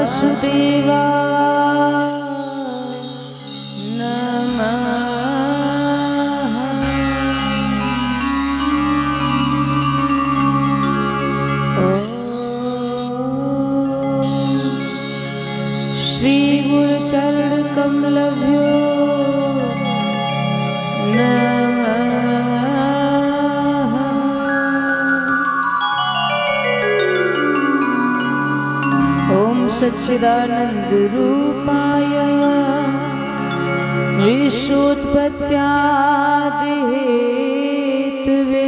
वासुदेवा नमः। श्री गुरु चरण कमलभ्यो सच्चिदानंद रूपाय विश्वोत्पत्त्यादि हेतवे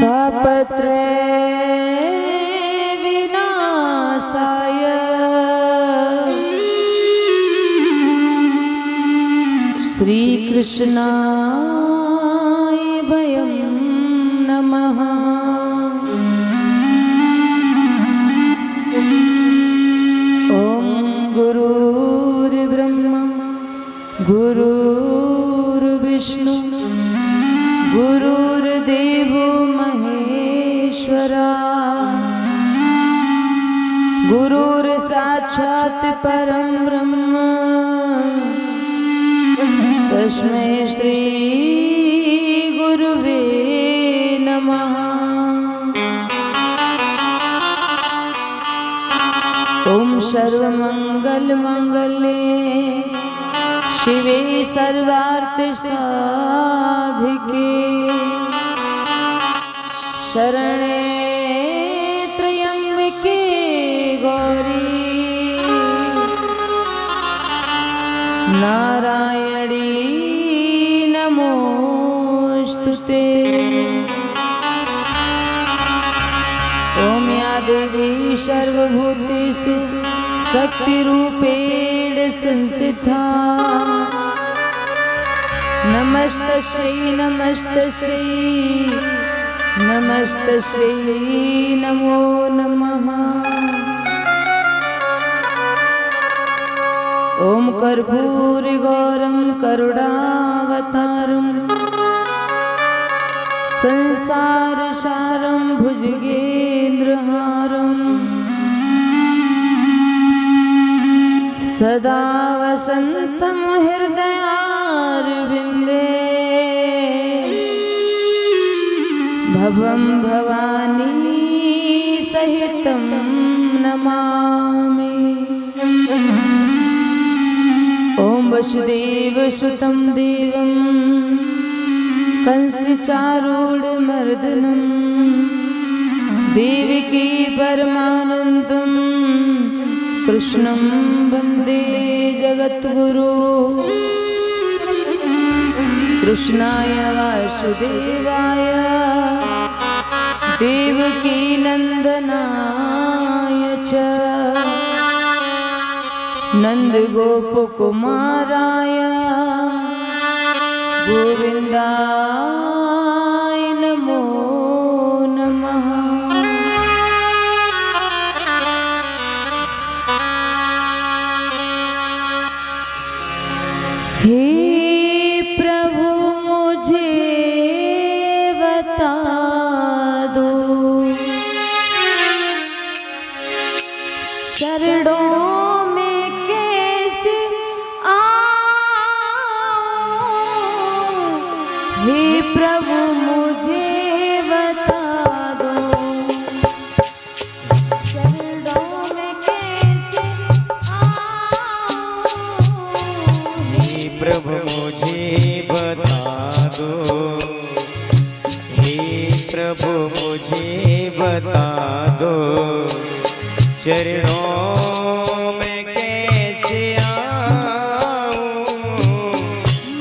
तापत्रय विनाशाय श्री कृष्णाय वयं नमः। गुरुर्विष्णु गुरुर्देवो महेश्वरा गुरुर्साक्षात् परं ब्रह्म तस्मै श्री गुरुवे नमः। ओम सर्वमंगलमांगल्ये शिवे सर्वार्थ साधिके शरणे त्र्यंबके गौरी नारायणी नमोस्तुते। ओम या देवी सर्वभूतेषु शक्तिरूपेण संस्थिता नमस्तस्यै नमस्तस्यै नमस्तस्यै नमो नमः। ओम कर्पूरगौरं करुणावतारं संसारसारं भुजगेन्द्रहारं सदा वसन्तं हृदयारविन्दे भवं भवानी सहितं नमामि। ओम वसुदेवसुतं देवं कंसचारूढमर्दनं देवकी परमानन्दं कृष्णं वन्दे जगद्गुरु। कृष्णाय वासुदेवाय देवकी नन्दनाय च नन्दगोपकुमाराय गोविन्दाय नमो नमः। हे प्रभु मुझे बता दो चरणों में कैसे आऊं। हे प्रभु मुझे बता दो चरणों में कैसे आऊं। हे प्रभु मुझे बता दो, हे प्रभु मुझे बता दो चरणों में कैसे आऊं।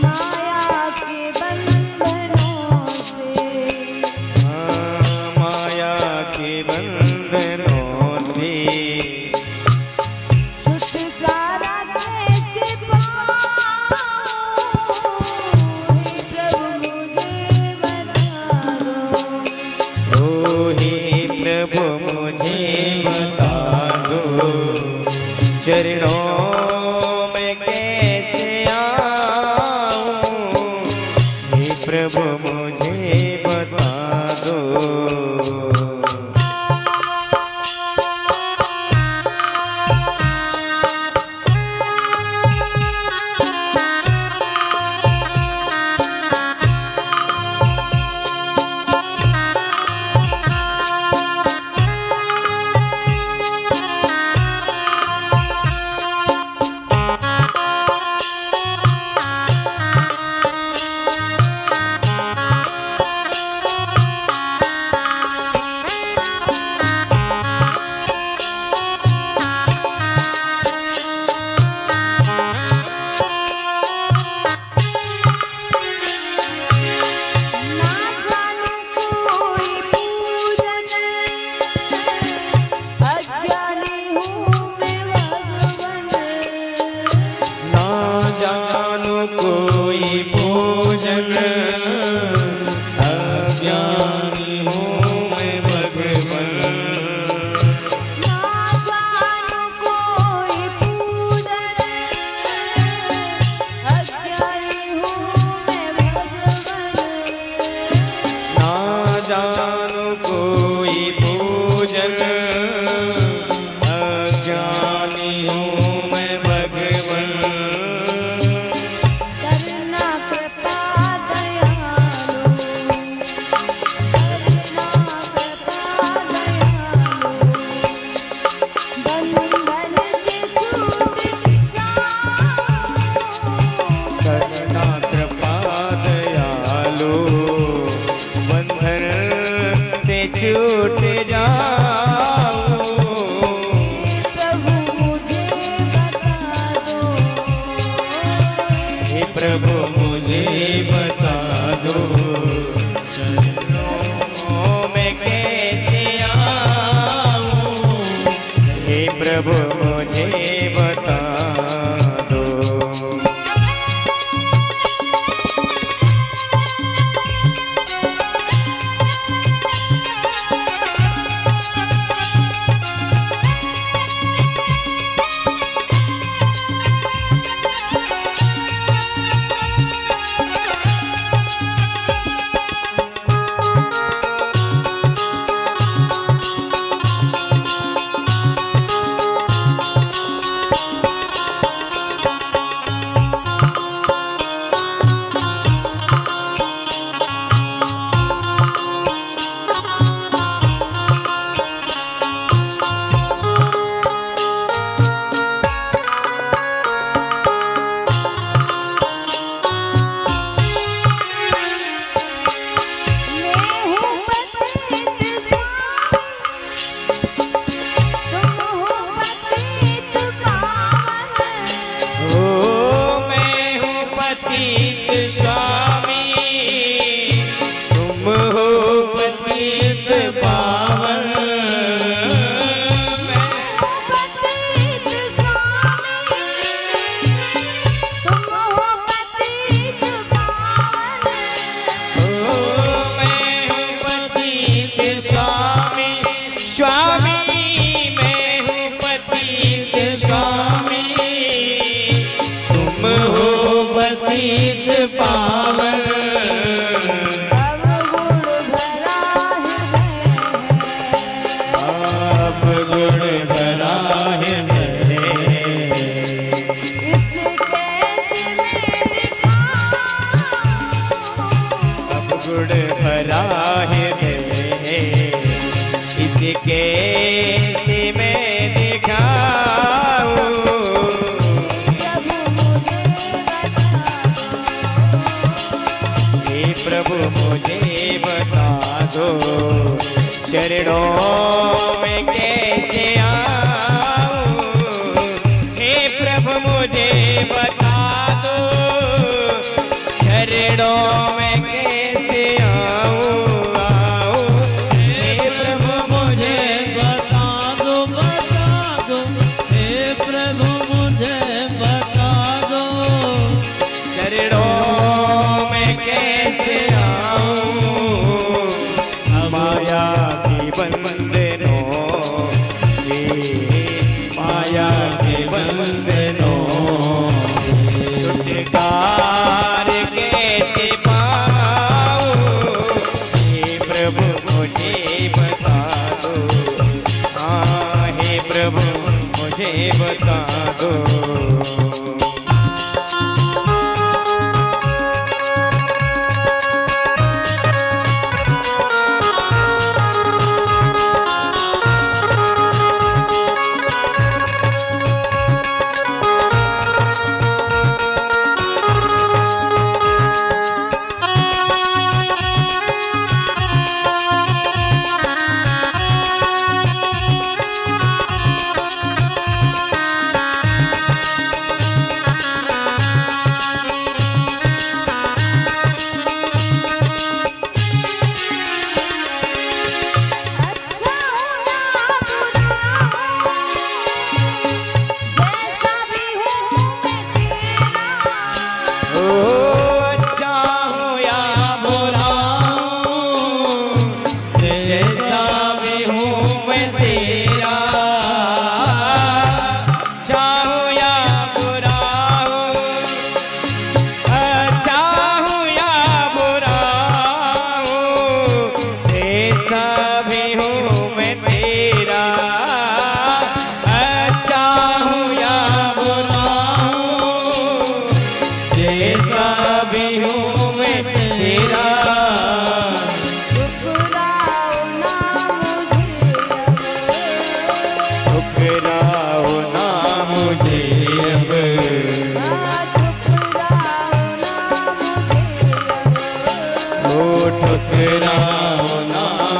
माया के बंधनों से माया के बंधनों से छुटकारा कैसे पाऊं। हे प्रभु मुझे बता दो। ओ हे प्रभु मुझे बता दो चरणों में कैसे आऊं। हे प्रभु मुझे बता दो। कोई पूजन, अज्ञानी हूँ मैं भगवन। ना जानो कोई पूजन, अज्ञानी हूँ मैं भगवन। ना जानो कोई पूजन, अज्ञानी हूँ मैं भगवन। ना जानो कोई पूजन, अज्ञानी हूँ मैं भगवन। करना कृपा दयालु, करना कृपा दयालु, बंधन से छूट जाऊं। करना कृपा दयालु, बंधन से छूट जाऊं। हे प्रभु मुझे बता दो, हे प्रभु मुझे बता दो, चरणों में कैसे आऊं। हे प्रभु मुझे बता दो। मैं हूँ पतित स्वामी, तुम हो पतित पावन। ओ मैं हूँ पतित स्वामी, तुम हो पतित पावन। ओ मैं हूँ पतित स्वामी, स्वामी मैं हूँ पतित स्वामी, तुम हो पतित पावन। अब गुण भरा है इसे कैसे मैं दिखाऊं? अब गुण भरा है इसे कैसे मैं दिखाऊं। प्रभु मुझे बता दो, हे प्रभु मुझे बता दो, चरणों में कैसे आऊं। हे प्रभु मुझे बता दो, चरणों में कैसे आऊं। हे प्रभु मुझे बता दो, बता दो, हे प्रभु मुझे बता दो, चरणों में कैसे आऊं। माया के बंधनों से, माया के बंधनों छुटकार कैसे पाऊं। हे प्रभु मुझे बता दो, हाँ हे प्रभु मुझे बता दो।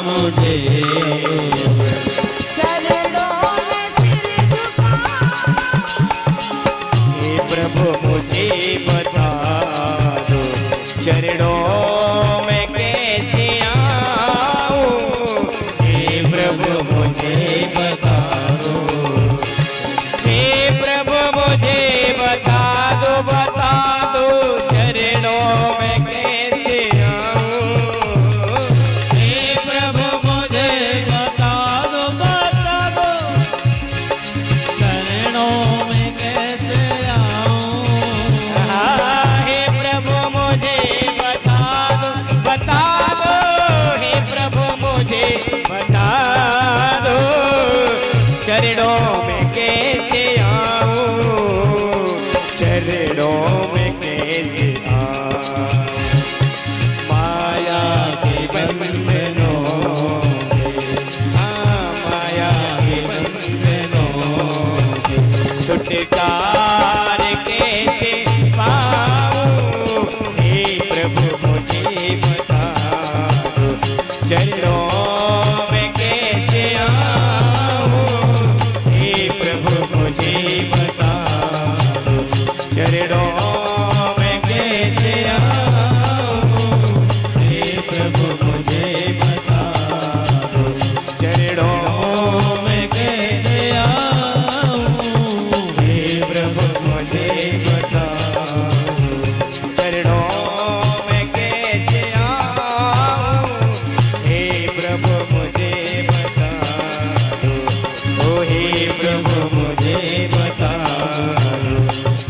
मुझे चरणों में सिर झुकाऊं। हे प्रभु मुझे बता दो चरणों में कैसे आऊं। हे प्रभु मुझे बता दो, हे प्रभु मुझे बता दो चरणों में कैसे आऊं। हे प्रभु मुझे बता दो चरणों में कैसे आऊं। हे प्रभु मुझे बता दो, हे प्रभु मुझे बता दो चरणों में कैसे आऊं। चरणों में कैसे आऊं। माया के बंधनों में, हाँ माया के बंधनों में छुटकार कैसे पाऊं। हे प्रभु मुझे बता दो चरणों में कैसे आऊं। हे प्रभु मुझे बता दो चरणों में कैसे आऊं। हे प्रभु मुझे बता दो चरणों में कैसे आऊं। हे प्रभु मुझे बता दो चरणों में कैसे आऊं। हे प्रभु मुझे बता दो, ओ हे प्रभु मुझे बता दो,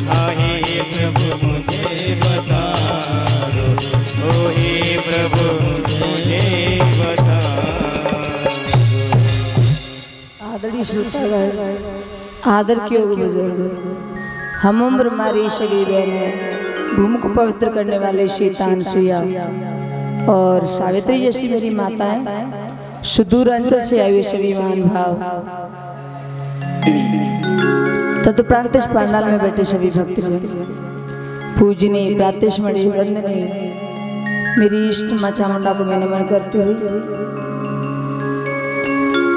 हाँ हे प्रभु मुझे बता दो, ओ हे प्रभु मुझे बता दो। आदरणीय श्रोतागण, आदर के योग्य बुजुर्ग, हम उम्र हमारी सभी बहनें, भूमि को पवित्र करने वाले शैतान सुया और सावित्री जैसी मेरी माताएं, सुदूर अंचल से आए हुए सभी महानुभाव, तत्प्रांत पंडाल में बैठे सभी भक्तजन, पूजनीय प्रातस्मरणीय वंदनीय मेरी इष्ट मां चामुंडा को मैं नमन करते हुए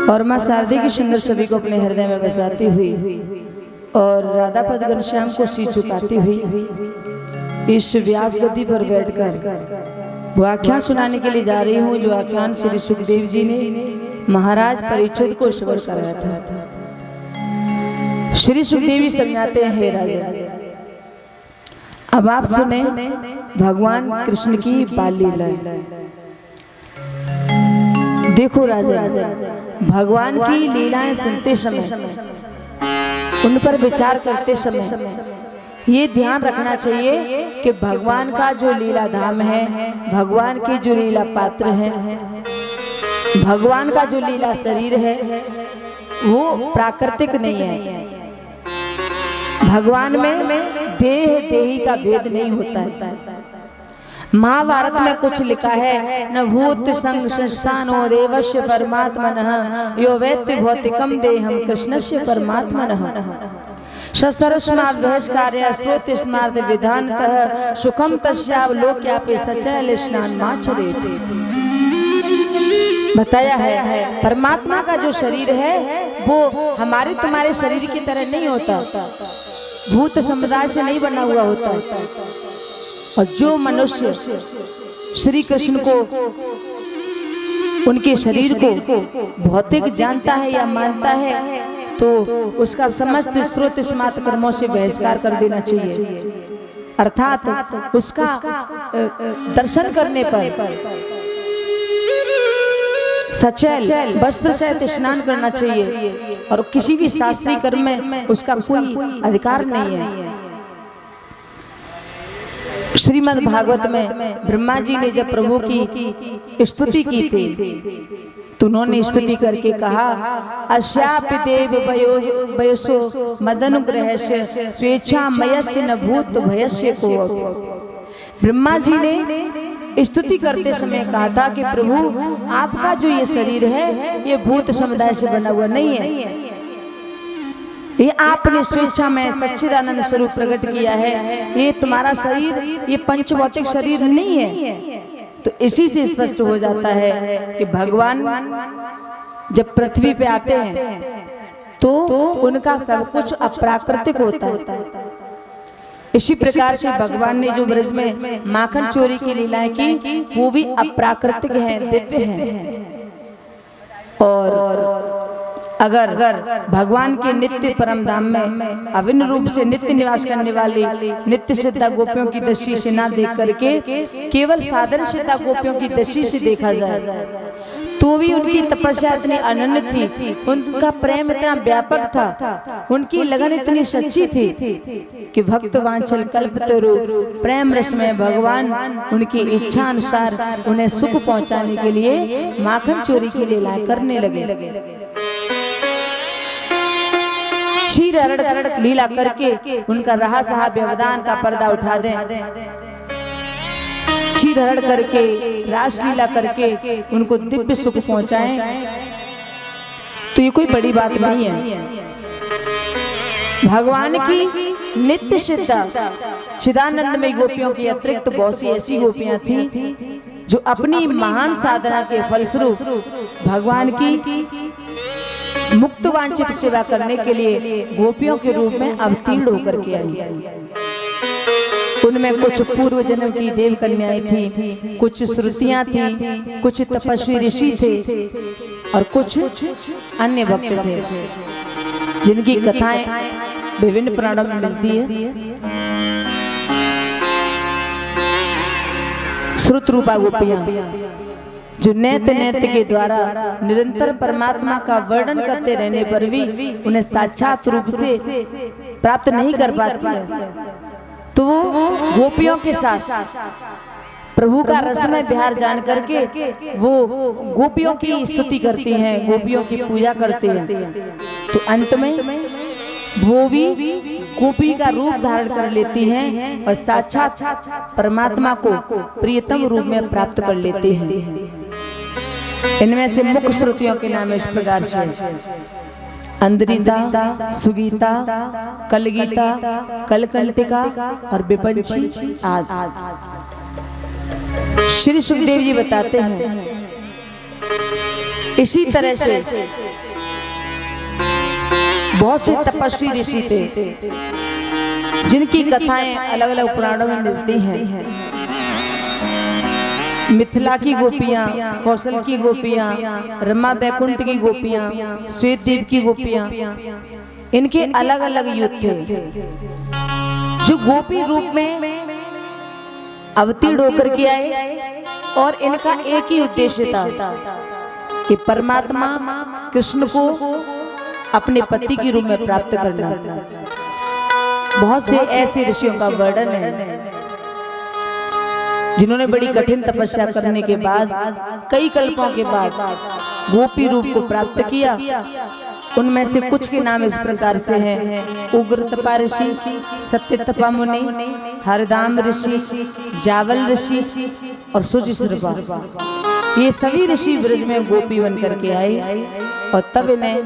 और मां शारदे की सुंदर छवि को अपने हृदय में बसाती हुई और राधा पद घनश्याम को सी झुकाती हुई इस व्यास गद्दी पर बैठकर वो आख्यान सुनाने के लिए जा रही हूँ, जो आख्यान श्री सुखदेव जी ने महाराज परीक्षित को श्रवण कराया था। श्री सुखदेव जी समझाते हैं, हे राजा, अब आप सुने भगवान कृष्ण की बाल लीलाएं। देखो राजा, भगवान की लीलाएं सुनते समय, उन पर विचार करते समय ये ध्यान रखना चाहिए कि भगवान का जो लीला धाम है, भगवान की जो लीला पात्र है, भगवान का जो लीला शरीर है वो प्राकृतिक नहीं है। भगवान में देह देही का भेद नहीं होता है। महाभारत में कुछ लिखा है, न भूत संग संस्थानो देवस्य परमात्मनः यो वेत्ति भौतिकम देहम कृष्णस्य परमात्मनः ससरस्माद् बहिष्कार्य स्रोत स्मार्त विधानतः सुखम तस्यावलोक्यापि सचैल स्नान माचरेति। बताया है परमात्मा का जो शरीर है वो हमारे तुम्हारे शरीर की तरह नहीं होता, भूत समुदाय से नहीं बना हुआ होता। और जो मनुष्य श्री कृष्ण को, उनके शरीर को भौतिक जानता है या मानता है तो उसका समस्त स्रोत स्मार्त कर्मों से बहिष्कार कर देना चाहिए, अर्थात उसका दर्शन करने पर सचैल वस्त्र सहित स्नान करना चाहिए और किसी भी शास्त्रीय कर्म में उसका कोई अधिकार नहीं है। श्रीमद् भागवत में ब्रह्मा जी ने जब प्रभु की स्तुति की थी तो उन्होंने स्तुति करके कहा, अश्यापि देव वयसो मदनुग्रहस्य स्वेच्छा मयस्य न भूत भयस्य को। ब्रह्मा जी ने स्तुति करते समय कहा था कि प्रभु आपका जो ये शरीर है ये भूत समुदाय से बना हुआ नहीं है, ये आपने स्वेच्छा में सच्चिदानंद स्वरूप प्रकट किया है। ये तुम्हारा शरीर ये पंचभौतिक शरीर नहीं है, तो इसी से स्पष्ट हो जाता है कि भगवान जब पृथ्वी पे आते हैं तो उनका सब कुछ अप्राकृतिक होता है। इसी प्रकार से भगवान ने जो ब्रज में माखन चोरी की लीलाएं की वो भी अप्राकृतिक हैं, दिव्य हैं। और अगर भगवान के नित्य परम धाम में अभिन्न रूप से नित्य निवास करने वाली नित्य सिद्धा गोपियों की दृष्टि से ना देख करके केवल साधारण सिद्धा गोपियों की दृष्टि से देखा जाए तो भी उनकी तपस्या इतनी अनन्य थी, उनका प्रेम इतना व्यापक था, उनकी लगन इतनी सच्ची थी कि भक्त वांछल कल्पतरु प्रेम रस में भगवान उनकी इच्छा अनुसार उन्हें सुख पहुंचाने के लिए माखन चोरी की लीलाएं करने लगे। क्षीर हरण लीला करके उनका रहा सहा व्यवधान का पर्दा उठा दें, क्षीर हरण करके रास लीला करके उनको दिव्य सुख पहुंचाएं, तो ये कोई बड़ी बात नहीं है। भगवान की नित्य सिद्धा चिदानंदमय गोपियों की अतिरिक्त बहुत सी ऐसी गोपियां थी जो अपनी महान साधना के फलस्वरूप भगवान की मुक्त वांछित सेवा करने के लिए गोपियों के रूप में अवतीर्ण होकर के आई। उनमें कुछ पूर्व जन्म की देव कन्याएं थी, कुछ श्रुतियां थी, कुछ तपस्वी ऋषि थे और कुछ अन्य भक्त थे जिनकी कथाएं विभिन्न पुराणों में मिलती है। श्रुत रूपा गोपियां जो नेत नेत के द्वारा निरंतर परमात्मा का वर्णन करते रहने पर भी उन्हें साक्षात रूप से प्राप्त नहीं कर पाती है, तो वो गोपियों के साथ प्रभु का रसमय विहार जान करके वो गोपियों की स्तुति करती हैं, गोपियों की पूजा करते हैं। तो अंत में वो भी गोपी का रूप धारण कर लेती हैं और साक्षात परमात्मा को प्रियतम रूप में प्राप्त कर लेते हैं। इनमें से मुख्य श्रुतियों के नाम इस प्रकार से अंद्रिता, सुगीता, कलगीता, कलकंटिका और विपंची आदि। श्री सुखदेव जी बताते हैं इसी तरह से बहुत से तपस्वी ऋषि थे जिनकी कथाएं अलग अलग पुराणों में मिलती हैं। मिथिला की गोपियां, कौशल की गोपियां, रमा बैकुंठ की गोपियां, श्वेतद्वीप की गोपियां, इनके अलग अलग युग थे जो गोपी रूप में अवतीर्ण होकर के आए और इनका एक ही उद्देश्य था कि परमात्मा कृष्ण को अपने पति के रूप में प्राप्त करना। बहुत से ऐसे ऋषियों का वर्णन है जिन्होंने बड़ी कठिन तपस्या करने के बाद कई कल्पों के बाद गोपी रूप को प्राप्त किया। उनमें से कुछ के नाम इस प्रकार से हैं: उग्र तपा ऋषि, सत्य तपा मुनि, हरदाम ऋषि, जावल ऋषि और सुचिश्रपा। ये सभी ऋषि ब्रज में गोपी बन करके आए और तब इन्हें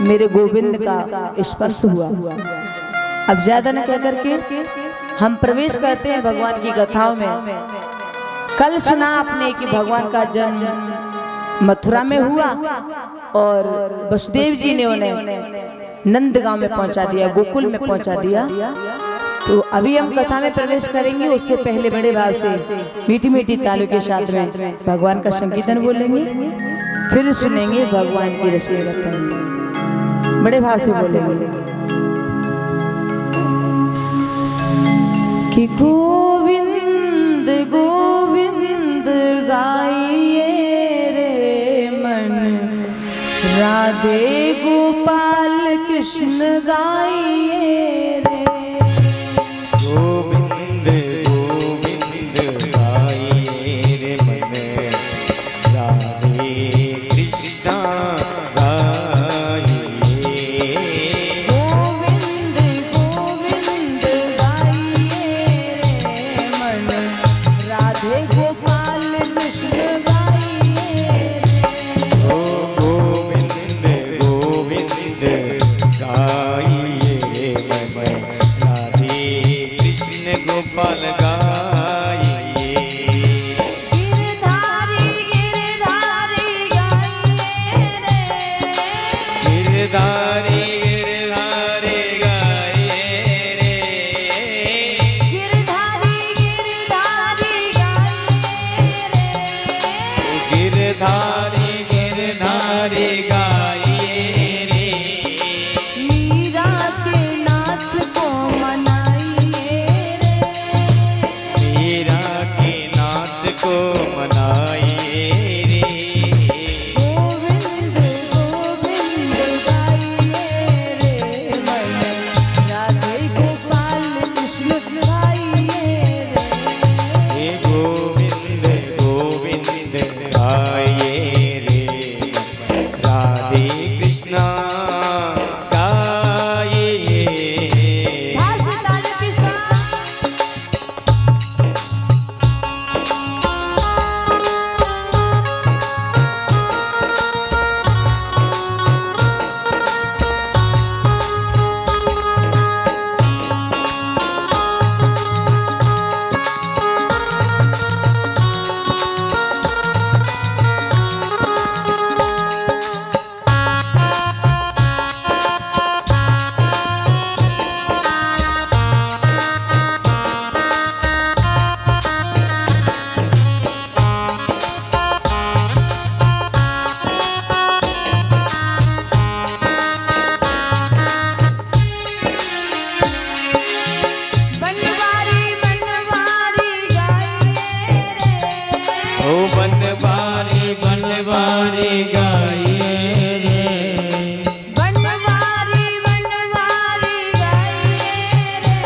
मेरे गोविंद का स्पर्श हुआ। अब ज्यादा न कह करके हम प्रवेश करते हैं भगवान की कथाओं में। कल सुना आपने कि भगवान का जन्म मथुरा में हुआ और वसुदेव जी ने उन्हें नंदगांव में पहुंचा दिया, गोकुल में पहुंचा दिया। तो अभी हम कथा में प्रवेश करेंगे, उससे पहले बड़े भाव से मीठी मीठी तालों के साथ में भगवान का संकीर्तन बोलेंगे, फिर सुनेंगे भगवान की रश्मि कथा। बड़े भाव से बोलेंगे कि गोविंद गोविंद गाइए रे मन, राधे गोपाल कृष्ण गाइए रे। गोविंद गोविंद गाइए रे मन, राधे कृष्ण गाइए। गोविंद गोविंद गाइए रे मन, राधे गोपाल कृष्ण गाइए रे। गोविंद गोविंद गाइए रे मन, गिरधारी गिरधारी गाइए रे, गिरधारी गिरधारी गाइए रे, गिरधारी गिरधारी गाइए रे, मीरा के नाथ को मनाइए रे, मीरा के नाथ को मनाइए रे, गोविंद गोविंद गाइए रे, मैया राधे गोपाल कृष्ण गाइए रे, हे गोविंद गोविंद गाइए रे, राधे कृष्णा गाइए। भास ताल के साथ बनवारी बनवारी गाइए रे, ओ बनवारी बनवारी गाइए रे, बनवारी बनवारी गाइए रे,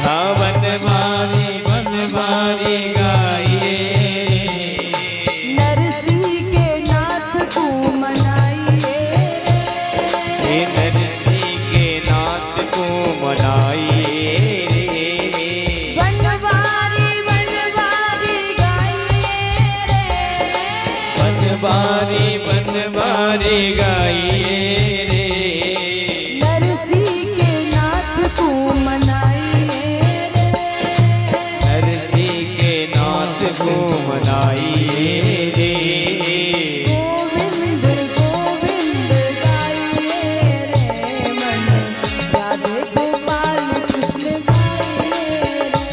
हाँ बनवारी बनवारी गाइए रे, नरसिंह के नाथ को मनाइए रे, हे नरसिंह के नाथ को मनाइए रे, बनवारी बनवारी गाइए रे, बनवारी बनवारी गाइए रे, नरसिंह के नाथ को मनाइए रे, नरसिंह के नाथ को मनाइए रे, गोविंद गोविंद गाइए रे, मन राधे गोपाल कृष्ण गाइए रे,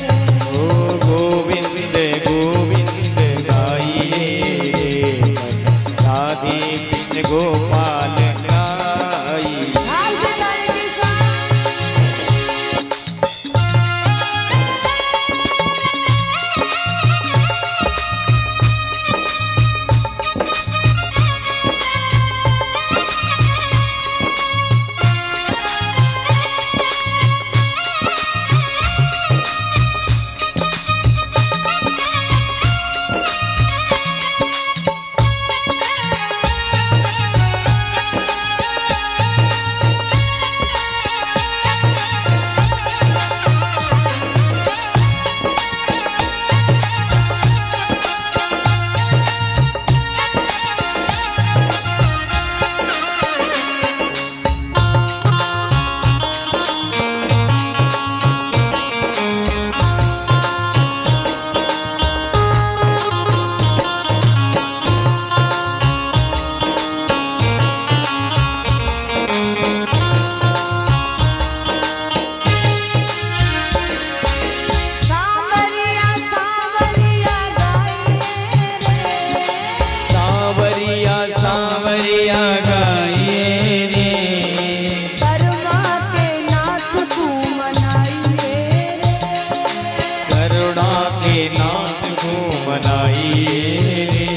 ओ गोविंद गोविंद गाइए रे, राधे कृष्ण गोपाल गाइए। भास ताल के साथ सांवरिया सांवरिया गाइए रे, सांवरिया सांवरिया गाइए रे, करुणा के नाथ को मनाइए रे, करुणा के नाथ को मनाइए रे,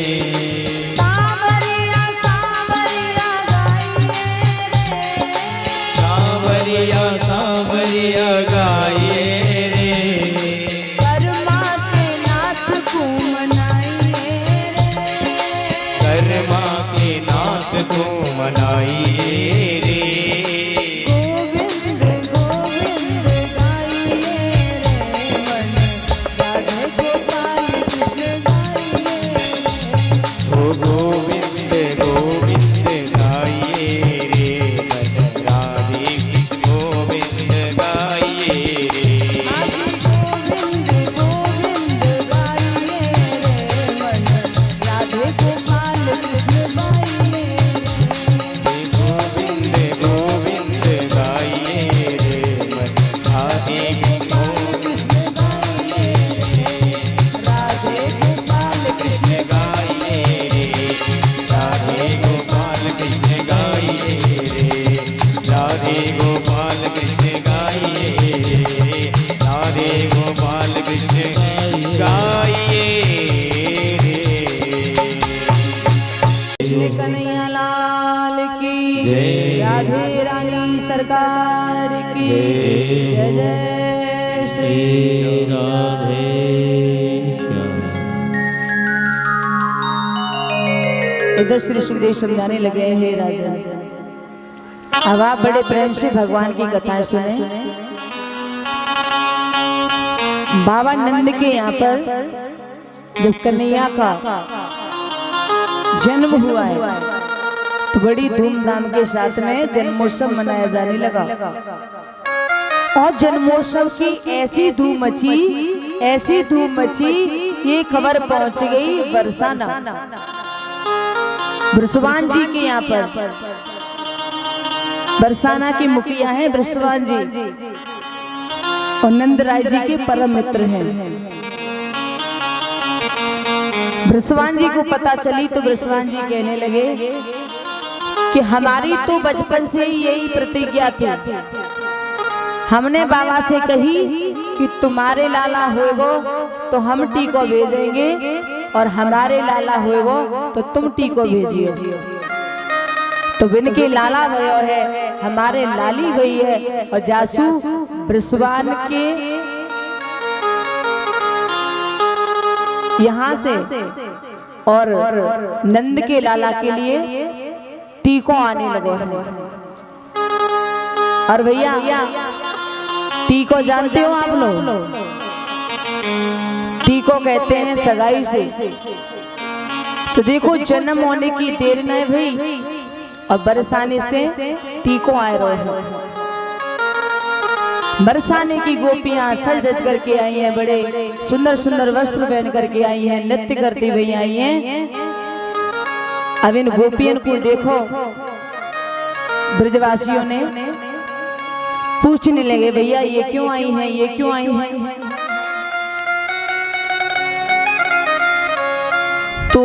सांवरिया सांवरिया गाइए रे, सांवरिया सांवरिया गाइए रे, करुणा के नाथ को मनाइए रे, कर्मा के नाथ को मनाइए रे, गोविंद गोविंद गाइए रे, मन राधे गोपाल कृष्ण गाइए रे, ओ गोविंद गोविंद गाइए रे, मन राधे कृष्ण गोविंद गाइए रे, गोविंद गोविंद गाइए रे, मन राधे गोपाल कृष्ण गाइए रे, श्री कन्हैया लाल की जय। राधे रानी सरकार की जय जय श्री राधे श्याम। इधर श्री सुखदेव समझाने लगे हे राजन, अब आप बड़े प्रेम से भगवान की कथाएं सुने। बाबा नंद के यहाँ पर जब कन्हैया का जन्म हुआ है तो बड़ी धूमधाम के साथ में जन्मोत्सव मनाया जाने लगा। और जन्मोत्सव की ऐसी धूम मची, ये खबर पहुंच गई बरसाना बृषभान जी के यहाँ पर। बरसाना के मुखिया हैं बृषभान जी और नंद राय जी के परम मित्र हैं। बृषभान जी को पता चली तो बृषभान जी कहने लगे कि हमारी तो बचपन से ही यही प्रतिज्ञा थी, हमने बाबा से कही कि तुम्हारे लाला होगो तो हम टीको भेजेंगे और हमारे लाला होगो तो तुम टीको भेजियो। तो बिनके लाला भयो है, हमारे लाली भई है और जासू बृषभान के यहाँ से और नंद के लाला के लिए टीको आने लगो है। और भैया टीको जानते हो आप लोग? टीको कहते हैं सगाई से। तो देखो जन्म होने की देर न है भाई और बरसाने से टीको आए रहे। बरसाने की गोपियां सज धज करके आई हैं, बड़े सुंदर सुंदर वस्त्र पहन करके आई हैं, नृत्य करती हुई आई हैं। अब इन गोपियों को देखो ब्रजवासियों ने पूछने लगे, भैया ये क्यों आई हैं, ये क्यों आई हैं? तो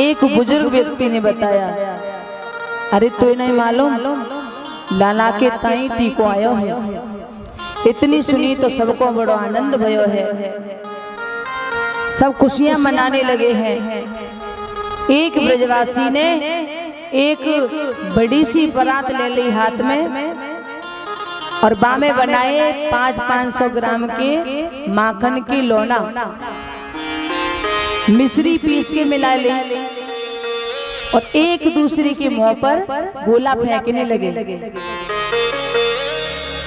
एक बुजुर्ग व्यक्ति ने बताया, अरे तो नहीं मालूम लाला के ताई टीको आयो है। इतनी सुनी तो सबको बड़ो आनंद भयो है, सब खुशियां मनाने लगे हैं। एक ब्रजवासी ने एक बड़ी सी परात ले ली हाथ में और बामे बनाए 500 ग्राम के माखन की लोना, मिश्री पीस के मिला ली और एक दूसरे के मुंह पर गोला फेंकने लगे।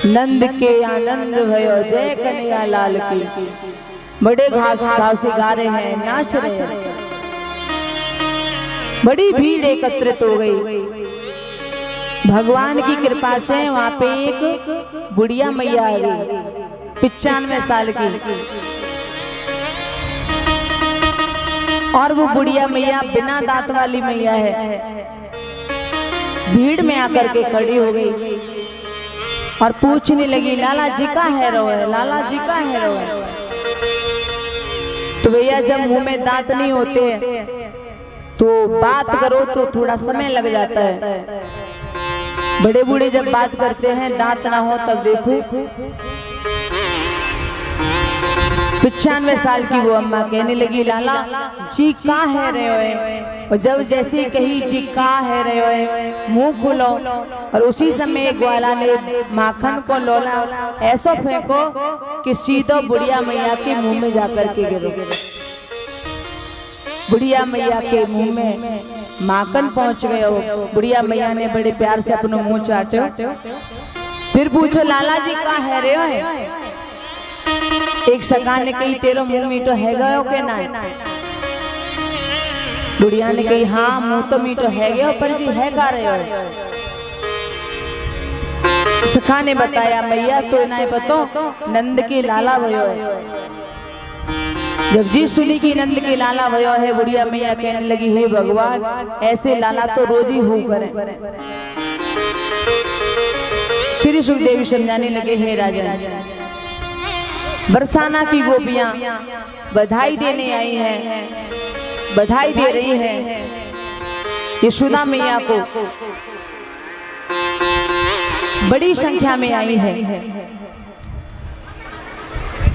नंद के आनंद भयो जय कन्हैया लाल की, बड़े भाव से गा रहे हैं, नाच रहे हैं। बड़ी भीड़ एकत्रित हो गई। भगवान की कृपा से वहां पे एक बुढ़िया मैया आ गई, 95 साल की। और वो बुढ़िया मैया बिना दांत वाली मैया है। भीड़ में आकर के खड़ी हो गई और पूछने लगी, लाला जी का है रो है, लाला जी का है रो है। तो भैया जब मुंह में दांत नहीं होते तो बात करो तो थोड़ा समय लग जाता है। बड़े बूढ़े जब बात करते हैं दांत ना हो तब देखो 95 साल की वो अम्मा कहने लगी, लाला जी कहाँ है रहे हो? और जब जैसे कही जी कहाँ है रहे हो, मुंह खोलो। और उसी समय ग्वाला ने माखन को लोला ऐसा फेंको कि सीधो बुढ़िया मैया के मुंह में जाकर के गिरो। बुढ़िया मैया के मुंह में माखन पहुंच गए हो। बुढ़िया मैया ने बड़े प्यार से अपना मुंह चाटे। फिर पूछो, लाला जी कहाँ है रहे हो? एक सगान ने कही, तेरो मुंह मीठो है गयो के ना? बुढ़िया ने कही, हाँ मुंह तो मीठो है गयो, पर जी है गा रहे हो? सखा ने बताया, मैया तो ना पतो नंद के लाला भयो है। जब जी सुनी कि नंद के लाला भयो है, बुढ़िया मैया कहने लगी, हे भगवान ऐसे लाला तो रोज ही हो करें। श्री सुखदेव समझाने लगे, हे राजा बरसाना की गोपियां बधाई देने आई हैं, बधाई दे रही हैं यशोदा मैया को। बड़ी संख्या में आई है।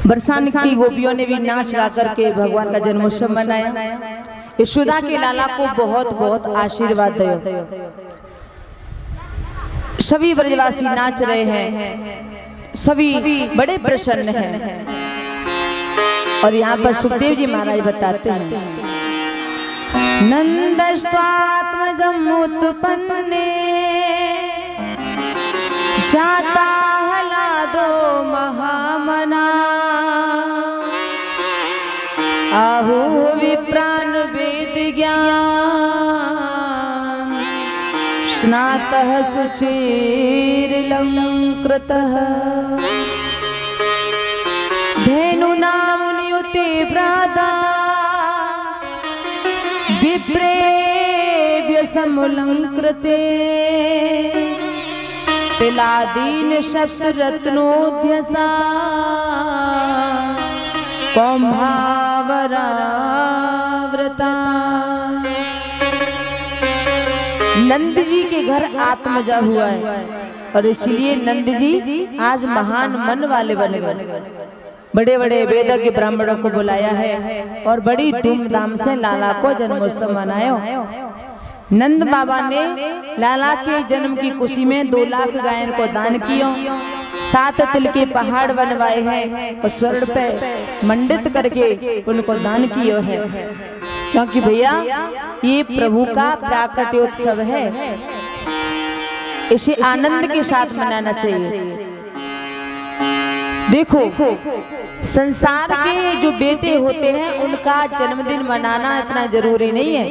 बरसाने की गोपियों ने भी नाच गा करके भगवान का जन्मोत्सव मनाया। यशोदा के लाला को बहुत बहुत आशीर्वाद दो। सभी ब्रजवासी नाच रहे हैं, सभी बड़े प्रसन्न हैं। और यहाँ पर सुखदेव जी महाराज बताते हैं, नंदस्त्वात्मजम् उत्पन्ने जाता हलादो महामना आहु विप्रान वेद ज्ञान स्नातः शुचिर्लंकृतः धेनुना मुनियुते व्राता विप्रेभ्य समलंकृते तिलादीन सप्तरत्नोध्यसा कौम्भावराव्रता। नंद जी के घर आत्मजा हुआ है और इसलिए नंद जी आज महान मन वाले बने गए। बड़े बड़े वेदज्ञ ब्राह्मणों को बुलाया है और बड़ी धूमधाम से लाला को जन्मोत्सव मनायो। नंद बाबा ने लाला के जन्म की खुशी में 2 लाख गायों को दान किया, 7 तिल के पहाड़ बनवाए हैं और स्वर्ण पे मंडित करके उनको दान किया है। क्योंकि भैया ये प्रभु का प्राकट्योत्सव है, इसे आनंद के साथ मनाना चाहिए। देखो संसार के जो बेटे होते हैं उनका जन्मदिन मनाना इतना जरूरी नहीं है,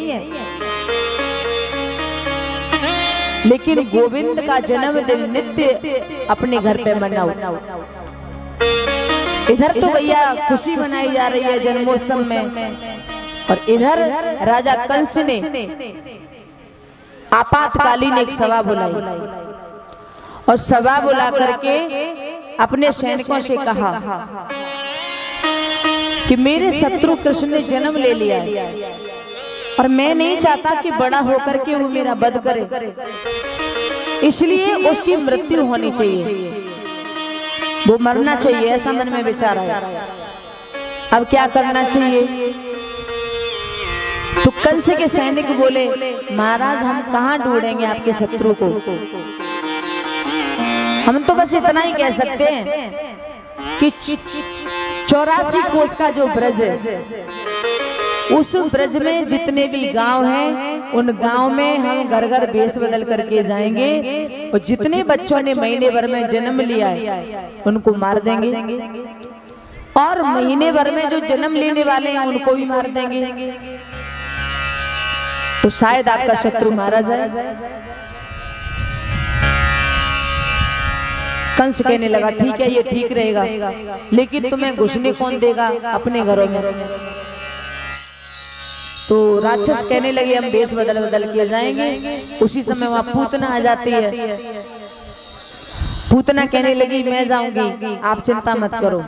लेकिन गोविंद का जन्मदिन नित्य अपने घर पे मनाओ। इधर तो भैया खुशी मनाई जा रही है जन्मोत्सव में, और इधर राजा कंस ने आपातकालीन एक सभा बुलाई और सभा बुला करके अपने सैनिकों से कहा कि मेरे शत्रु कृष्ण ने जन्म ले लिया है और मैं नहीं चाहता कि बड़ा होकर के वो मेरा वध करे, इसलिए उसकी मृत्यु होनी चाहिए, वो मरना चाहिए, ऐसा मन में विचार आया। अब क्या करना चाहिए? तो कंस के सैनिक बोले, महाराज हम कहाँ ढूंढेंगे आपके शत्रु को, हम तो बस इतना ही कह सकते हैं कि 84 कोस का जो ब्रज है, उस ब्रज में जितने भी गांव हैं उन गांव में हम घर घर भेष बदल करके जाएंगे और जितने बच्चों ने महीने भर में जन्म लिया है उनको मार देंगे, और महीने भर में जो जन्म लेने वाले हैं उनको भी मार देंगे, तो शायद आपका शत्रु मारा जाए। कंस कहने लगा, ठीक है ये ठीक रहेगा, लेकिन तुम्हें घुसने कौन देगा अपने घरों में? तो राक्षस कहने लगे हम भेष बदल बदल के जाएंगे। उसी समय वहां पूतना आ जाती है। पूतना कहने लगी मैं जाऊंगी, आप चिंता मत करो।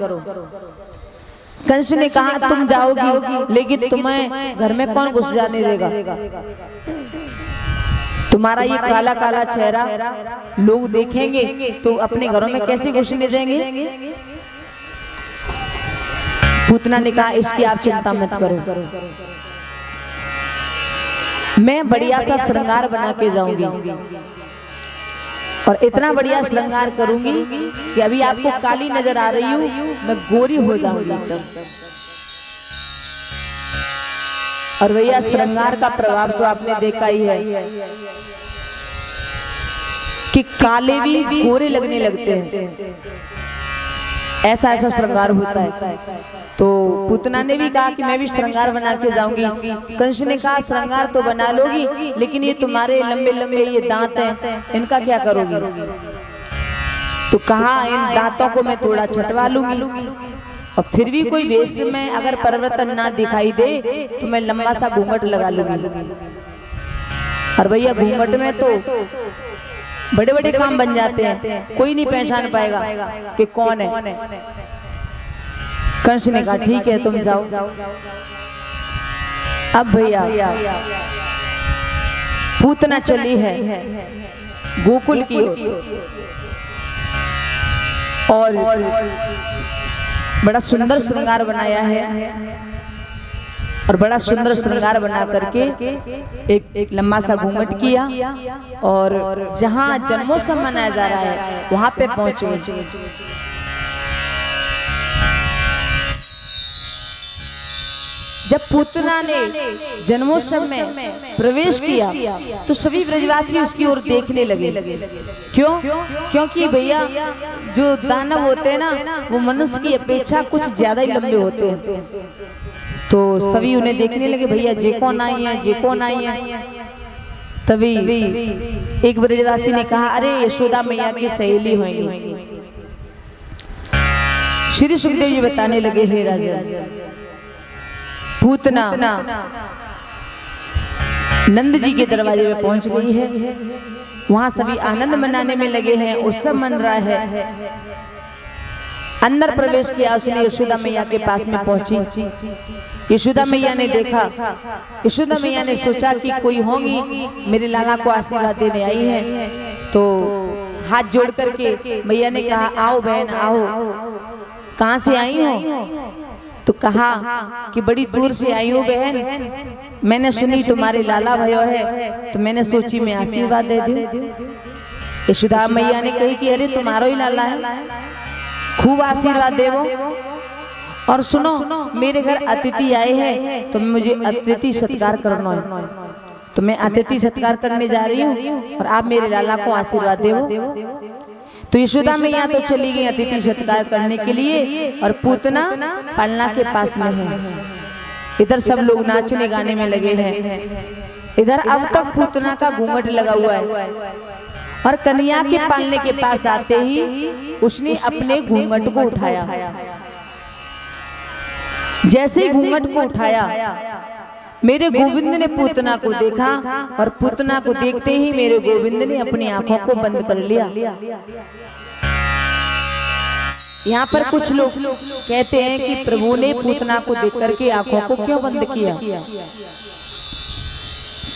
कंस ने कहा तुम जाओगी, लेकिन तुम्हें घर में कौन घुस जाने देगा? तुम्हारा ये काला काला चेहरा लोग देखेंगे तो अपने घरों में कैसे घुसने देंगे? पूतना ने कहा इसकी आप चिंता मत करो, मैं बढ़िया सा श्रृंगार बना के जाऊंगी और इतना बढ़िया श्रृंगार करूंगी कि अभी आपको काली नजर आ रही हूं, मैं गोरी हो जाऊंगी। और भैया श्रृंगार का प्रभाव तो आपने देखा ही है कि काले भी गोरे लगने लगते हैं, ऐसा ऐसा श्रृंगार होता है। तो पूतना ने भी कहा कि मैं भी श्रृंगार बना के जाऊंगी। कंस ने कहा श्रृंगार तो बना लोगी, लेकिन ये तुम्हारे लंबे लंबे ये दांत हैं, इनका क्या करोगी? तो कहा इन दांतों को मैं थोड़ा छटवा लूंगी और फिर भी कोई वेश में अगर परिवर्तन ना दिखाई दे तो मैं लंबा सा घूंघट लगा लूंगी। और भैया घूंघट में तो बड़े बड़े काम बन जाते हैं, कोई नहीं पहचान पाएगा कि कौन है। कंस ने कहा ठीक है तुम जाओ। अब भैया पूतना चली है गोकुल की ओर और बड़ा सुंदर श्रृंगार बनाया है। और बड़ा सुंदर श्रृंगार बना करके एक लंबा सा घूंघट किया और जहां जन्मोत्सव मनाया जा रहा है वहां पे पहुंचे। जब पूतना ने जन्मोत्सव में प्रवेश किया तो सभी ब्रजवासी उसकी ओर देखने लगे। क्यों? क्योंकि भैया जो दानव होते हैं ना वो मनुष्य की अपेक्षा कुछ ज्यादा ही लंबे होते हैं। तो सभी उन्हें देखने लगे, भैया जे कौन आई है, जे कौन आई है। तभी एक ब्रजवासी ने कहा, अरे यशोदा मैया की सहेली होंगी। श्री सुखदेव जी बताने लगे, हे राजन, पूतना नंद जी के दरवाजे में पहुंच गई है। वहां सभी आनंद मनाने में लगे हैं, उत्सव मन रहा है। अंदर प्रवेश किया उसने, यशोदा मैया के पास में पहुंची। यशोदा मैया ने देखा, यशोदा मैया ने सोचा कि कोई होंगी मेरे लाला को आशीर्वाद देने आई है। तो हाथ जोड़ करके मैया ने कहा, आओ बहन आओ, कहाँ से आई हो? तो कहा कि बड़ी दूर से आई हूँ बहन, मैंने सुनी तुम्हारे लाला भयो है तो मैंने सोची मैं आशीर्वाद दे दूं। यशोदा मैया ने कही कि अरे तुम्हारा ही लाला है, खूब आशीर्वाद देवो। और सुनो, मेरे घर अतिथि आए हैं तो मुझे अतिथि सत्कार करना है, तो मैं अतिथि सत्कार करने जा रही हूँ और आप मेरे लाला को आशीर्वाद देवो। तो यशोदा मैया तो चली गई अतिथि सत्कार करने के लिए और पूतना पालना के पास में है। इधर सब लोग नाचने गाने में लगे हैं। इधर अब तक पूतना का घूंघट लगा हुआ है और कन्या के पालने के पास आते ही उसने अपने घूंघट को उठाया। जैसे ही घूंघट को उठाया, मेरे गोविंद ने पूतना को देखा और पूतना को देखते ही मेरे गोविंद ने अपनी आंखों को बंद कर लिया। यहाँ पर कुछ लोग कहते हैं कि प्रभु ने पूतना को देख करके आंखों को क्यों बंद किया?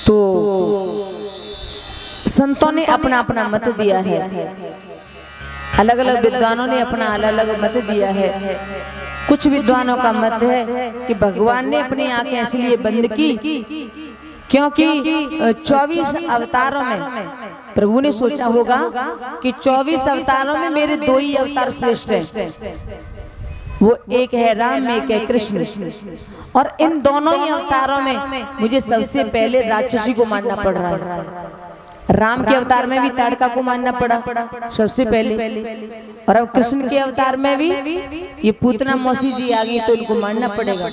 तो संतों ने अपना अपना मत दिया है, अलग अलग विद्वानों ने अपना अलग अलग मत दिया है। कुछ विद्वानों का मत है कि भगवान ने अपनी आंखें इसलिए बंद की क्योंकि 24 अवतारों में प्रभु ने सोचा होगा कि 24 अवतारों में मेरे दो ही अवतार श्रेष्ठ हैं, वो एक है राम, एक है कृष्ण, और इन दोनों ही अवतारों में मुझे सबसे पहले राक्षसी को मानना पड़ रहा है। राम के अवतार में भी ताड़का को मानना पड़ा सबसे पहले, और अब कृष्ण के अवतार में भी ये पूतना मौसी जी आ गई तो इनको मानना पड़ेगा।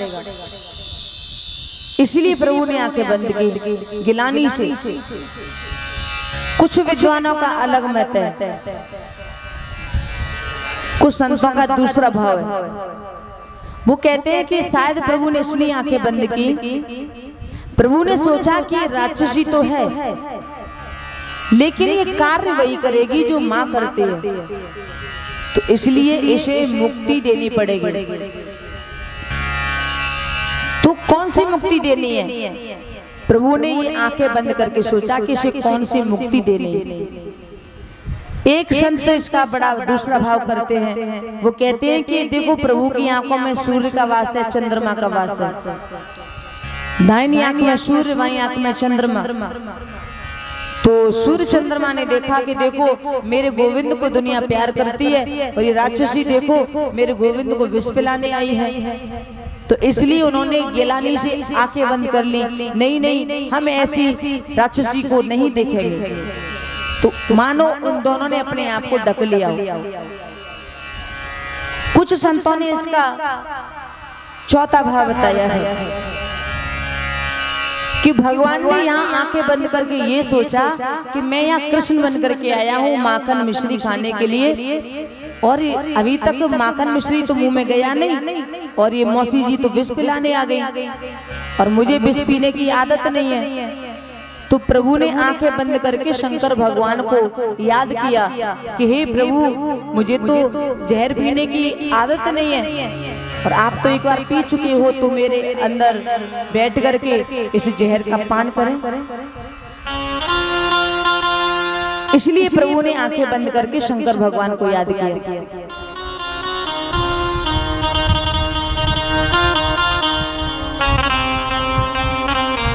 इसलिए प्रभु ने आंखें बंद की गिलानी से। कुछ विद्वानों का अलग मत है, कुछ संतों का दूसरा भाव है। वो कहते हैं कि शायद प्रभु ने इसलिए आंखें बंद की, प्रभु ने सोचा कि राक्षसी तो है लेकिन ये कार्य वही करेगी जो माँ करती है, तो इसलिए इसे मुक्ति देनी पड़ेगी। तो कौन सी मुक्ति देनी है? प्रभु ने ये आंखें बंद करके सोचा कि इसे कौन सी मुक्ति देनी है। एक संत इसका बड़ा दूसरा भाव करते हैं, वो कहते हैं कि देखो प्रभु की आंखों में सूर्य का वास है, चंद्रमा का वास है। दाहिनी आंख में सूर्य, बाईं आंख में चंद्रमा। तो सूर्य चंद्रमा ने देखा कि देखो मेरे गोविंद को दुनिया प्यार करती है और ये राक्षसी देखो मेरे गोविंद को विष पिलाने आई है, तो इसलिए उन्होंने गिलानी से आंखें बंद कर ली। नहीं नहीं, हम ऐसी राक्षसी को नहीं देखेंगे। तो मानो उन दोनों ने अपने आप को ढक लिया। कुछ संतों ने इसका चौथा भाव बताया है कि भगवान ने यहाँ आंखें बंद करके ये सोचा कि मैं यहाँ कृष्ण बन करके आया हूँ माखन मिश्री खाने के लिए, और अभी तक माखन मिश्री तो मुंह में गया नहीं, और ये मौसी जी तो विष पिलाने आ गई और मुझे विष पीने की आदत नहीं है। तो प्रभु ने आंखें बंद करके शंकर भगवान को याद किया कि हे प्रभु, मुझे तो जहर पीने की आदत नहीं है और आप तो एक बार पी चुके हो, तो मेरे अंदर बैठ करके इस जहर का पान करें। इसलिए प्रभु ने आंखें बंद करके शंकर भगवान को याद किया।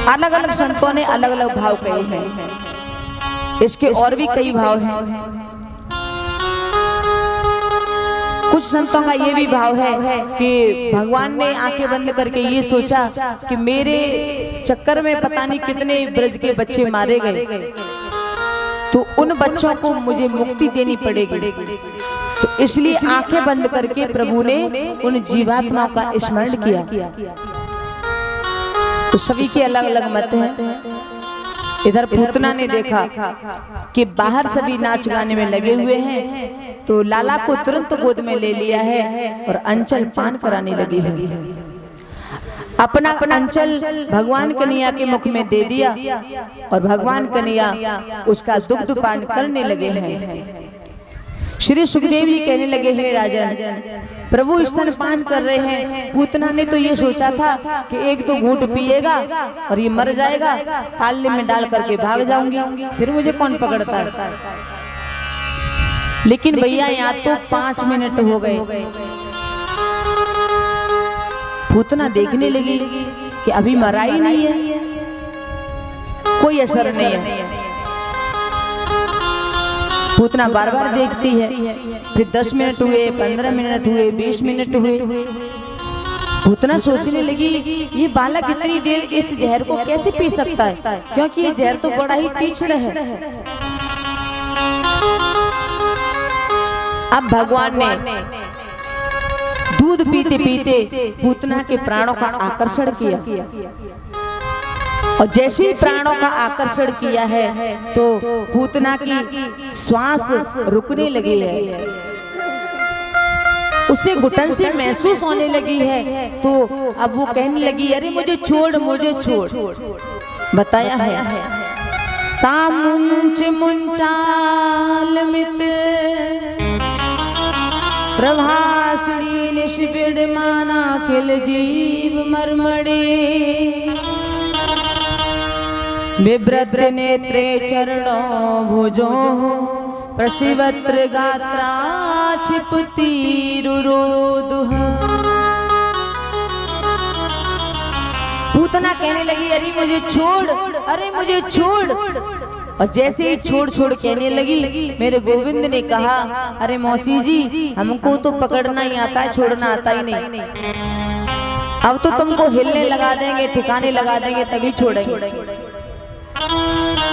अलग अलग संतों ने अलग अलग भाव कहे हैं। इसके और भी कई भाव हैं। कुछ संतों का ये भी भाव है कि भगवान ने आंखें बंद करके ये सोचा कि मेरे चक्कर में पता नहीं कितने ब्रज के बच्चे मारे गए, तो उन बच्चों को मुझे मुक्ति देनी पड़ेगी। तो इसलिए आंखें बंद करके प्रभु ने उन जीवात्माओं का स्मरण किया। तो सभी के अलग अलग मत हैं। इधर पूतना ने देखा कि बाहर सभी नाच गाने में लगे हुए हैं, तो लाला को तुरंत गोद में ले लिया है और अंचल पान कराने लगी है। अपना अंचल भगवान कन्हैया के मुख में दे दिया और भगवान कन्हैया उसका दुग्ध पान करने लगे हैं। श्री सुखदेव जी कहने लगे, हे राजन, प्रभु स्तन पान कर रहे हैं। पूतना ने तो ये सोचा था कि एक दो घूंट पिएगा और ये मर जाएगा, पालने में डाल करके भाग जाऊंगी, फिर मुझे कौन पकड़ता है। लेकिन भैया यहाँ तो 5 मिनट हो गए। पूतना देखने लगी कि अभी मरा ही नहीं है, कोई असर नहीं है। पूतना बार बार देखती है, फिर 10 मिनट हुए, 15 मिनट हुए, 20 मिनट हुए। पूतना सोचने लगी, ये बालक इतनी देर इस जहर को कैसे पी सकता है, क्योंकि ये जहर तो बड़ा ही तीक्ष्ण है। अब भगवान ने दूध पीते पीते पूतना के प्राणों का आकर्षण किया, और जैसे ही प्राणों का आकर्षण किया है तो पूतना की श्वास रुकने लगी है, उसे घुटन से महसूस होने लगी है। तो अब वो कहने लगी, अरे मुझे छोड़, मुझे छोड़। बताया है, सामुंच मुंचाल मित प्रभाषणी निष्विड माना खिल जीव मरमड़े, विव्रत नेत्रे चरणों भुजो प्रशिवत्र गात्रा क्षिपति रुरोदुह। पूतना कहने लगी, अरे मुझे छोड़, अरे मुझे छोड़। और जैसे ही छोड़ छोड़ कहने लगी, मेरे गोविंद ने कहा, अरे मौसी जी, हमको तो पकड़ना ही आता है, छोड़ना आता ही नहीं। अब तो तुमको हिलने लगा देंगे, ठिकाने लगा देंगे, तभी छोड़ेंगे।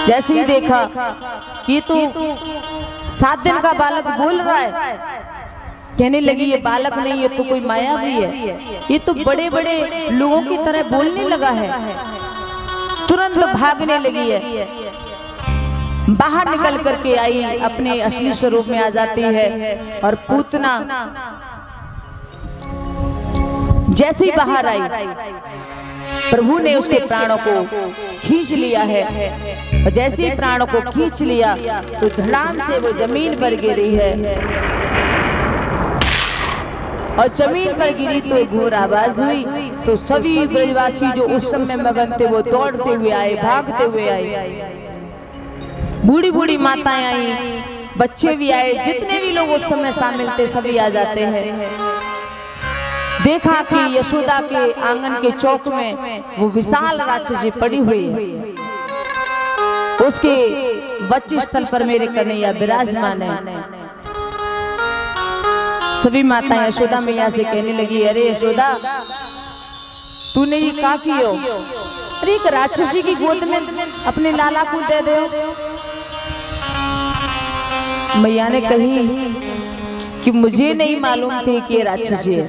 जैसे ही देखा कि तो 7 दिन का बालक बोल रहा है, कहने लगी, ये बालक नहीं, ये तो कोई माया भी है, ये तो बड़े बड़े लोगों की तरह बोलने लगा है। तुरंत भागने लगी है, बाहर निकल करके आई, अपने असली स्वरूप में आ जाती है। और पूतना जैसे ही बाहर आई, प्रभु ने उसके प्राणों को खींच लिया है, और जैसे ही प्राणों को खींच लिया तो धड़ाम से वो जमीन पर गिरी है, और जमीन पर गिरी तो एक घोर आवाज हुई। तो सभी ब्रजवासी जो उस समय मगन थे वो दौड़ते हुए आए, भागते हुए आए। बूढ़ी बूढ़ी माताएं आई, बच्चे भी आए, जितने भी लोग उस समय शामिल थे सभी आ जाते हैं। देखा कि यशोदा के आंगन के चौक में वो विशाल राक्षसी पड़ी हुई है, उसके बच्चे स्थल पर मेरे कन्हैया विराजमान है। सभी माताएं यशोदा मैया से कहने लगी, अरे यशोदा, तूने ये क्या किया? अरे एक राक्षसी की गोद में अपने लाला को दे दे। मैया ने कही कि मुझे नहीं मालूम थे कि ये राक्षसी है।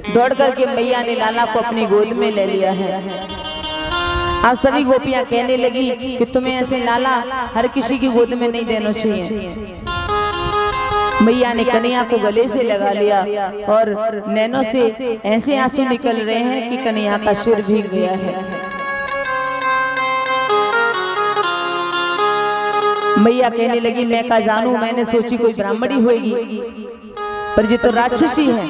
दौड़ करके मैया ने लाला को अपनी गोद में ले लिया है। अब सभी गोपियां कहने लगी कि तुम्हें ऐसे लाला हर किसी की गोद में नहीं देना चाहिए। मैया ने कन्हैया को गले से लगा लिया और नैनों से ऐसे आंसू निकल रहे हैं कि कन्हैया का सिर भीग गया है। मैया कहने लगी, मैं का जानू, मैंने सोची कोई ब्राह्मणी होगी, पर ये तो राक्षसी है।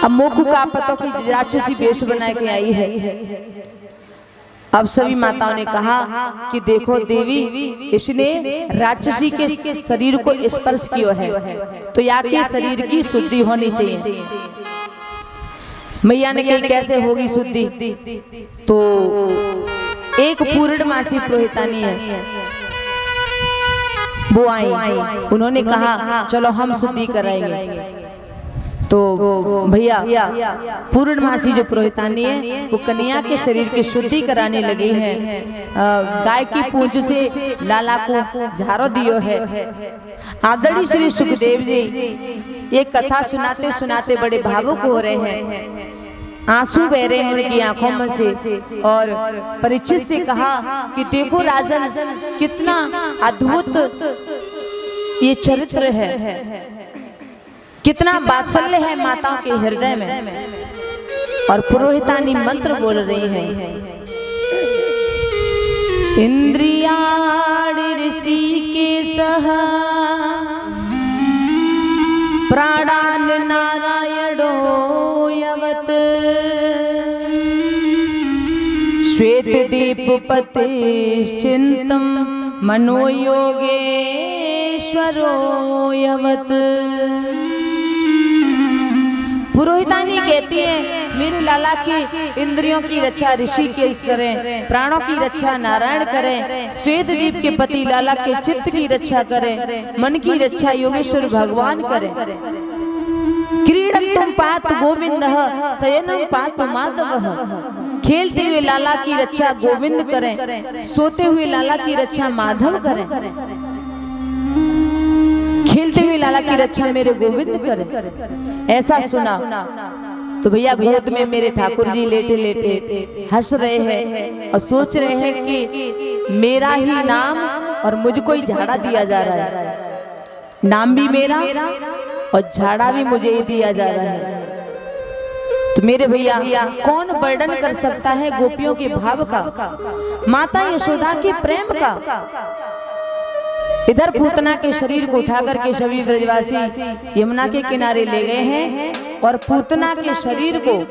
अब मोकू का पतों की राक्षसी वेश बना के आई है। अब सभी माताओं ने कहा कि देखो देवी, इसने राक्षसी के शरीर को स्पर्श किया है, तो या के शरीर की शुद्धि होनी चाहिए। मैया ने कही कैसे होगी शुद्धि? तो एक पूर्णमासी पुरोहितानी है, वो आई, उन्होंने कहा चलो हम शुद्धि कराएंगे। तो भैया पूर्णमासी जो पुरोहितानी है वो कन्या के शरीर की शुद्धि कराने लगी है। गाय की पूंछ से लाला को झाड़ो दियो है। आदरणीय श्री सुखदेव जी ये कथा सुनाते सुनाते बड़े भावुक हो रहे हैं, आंसू बह रहे हैं उनकी आंखों में से। और परीक्षित से कहा कि देखो राजन कितना अद्भुत ये चरित्र है, कितना वात्सल्य है माताओं के हृदय में। और पुरोहितानी मंत्र बोल रही हैं, इंद्रियाणि ऋषिकेशः प्राणान् नारायणो यवत् श्वेतदीपपतिश्चिन्तं मनोयोगेश्वरो यवत्। पुरोहितानी कहती है मेरे लाला की इंद्रियों की रक्षा ऋषिकेश करें, प्राणों की रक्षा नारायण करें, श्वेत दीप के पति लाला के चित्त की रक्षा करें, मन की रक्षा योगेश्वर भगवान करें। क्रीडन्तुं पात गोविंदः शयनं पात माधवः। खेलते हुए लाला की रक्षा गोविंद करें, सोते हुए लाला की रक्षा माधव करें। खेलते हुए लाला की रक्षा मेरे गोविंद करें। ऐसा सुना तो भैया गोद में मेरे ठाकुर जी लेटे लेटे हंस रहे हैं और सोच रहे हैं कि मेरा ही नाम और मुझको ही झाड़ा दिया जा रहा है। नाम भी मेरा और झाड़ा भी मुझे ही दिया जा रहा है। तो मेरे भैया कौन वर्णन कर सकता है गोपियों के भाव का, माता यशोदा के प्रेम का। इधर पूतना के शरीर को उठाकर के सभी ब्रजवासी यमुना के किनारे ले गए हैं और पूतना के शरीर को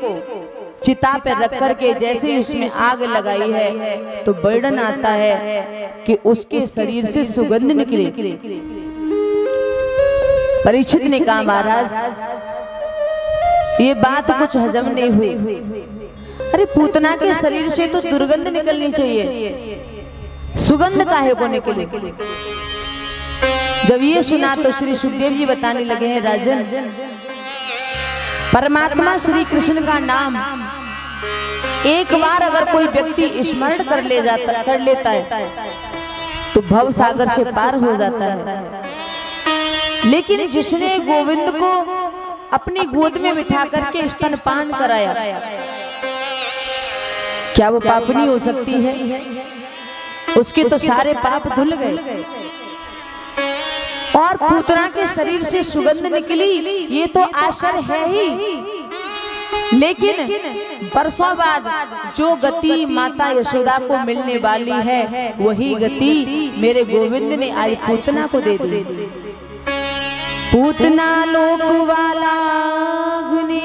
चिता पे रख करके जैसे ही उसमें आग लगाई है तो वर्णन आता है कि उसके शरीर से सुगंध निकली। परीक्षित ने कहा महाराज ये बात कुछ हजम नहीं हुई। अरे पूतना के शरीर से तो दुर्गंध निकलनी चाहिए, सुगंध काहे को निकली? जब ये सुना तो श्री सुखदेव जी बताने लगे हैं राजन, परमात्मा श्री कृष्ण का नाम एक बार अगर कोई व्यक्ति स्मरण कर लेता है तो भव सागर से पार हो जाता है। लेकिन जिसने गोविंद को अपनी गोद में बिठा करके स्तनपान कराया, क्या वो पापनी हो सकती है? उसके तो सारे पाप धुल गए। और पूतना के शरीर से सुगंध निकली, ये तो आश्चर्य है ही। लेकिन वर्षों बाद जो गति माता यशोदा को मिलने वाली है वही गति मेरे गोविंद ने आज पूतना को दे दी। पूतना लोक वाला अग्नि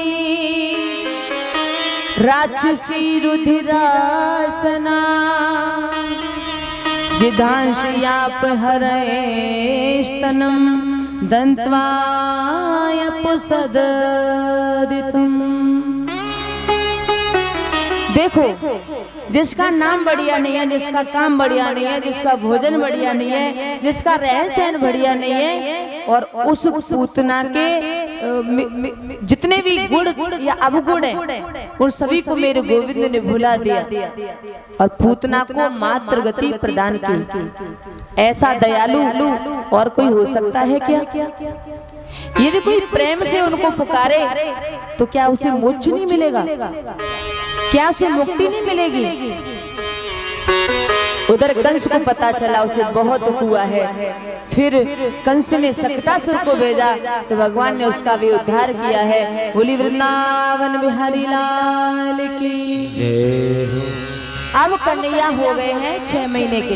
राक्षसी रुधिरासना जिधांशयाप हरेस्तनम दंत्वायपुसदितुम। देखो जिसका नाम बढ़िया नहीं है, जिसका काम बढ़िया नहीं है, जिसका भोजन बढ़िया नहीं है, जिसका रहन सहन बढ़िया नहीं है, और उस पूतना के जितने भी गुण या अवगुण हैं उन सभी को मेरे गोविंद ने भुला दिया और पूतना को मात्र गति प्रदान की। ऐसा दयालु और कोई हो सकता है क्या? यदि कोई प्रेम से उनको पुकारे तो क्या उसे मोक्ष नहीं मिलेगा? क्या उसे मुक्ति नहीं मिलेगी? उधर कंस को पता चला, उसे बहुत दुख हुआ है। फिर कंस ने सक्तासुर को भेजा तो भगवान ने उसका भी उद्धार किया है। बोली वृंदावन बिहारी लाल की जय। अब कन्हैया हो गए हैं 6 महीने के।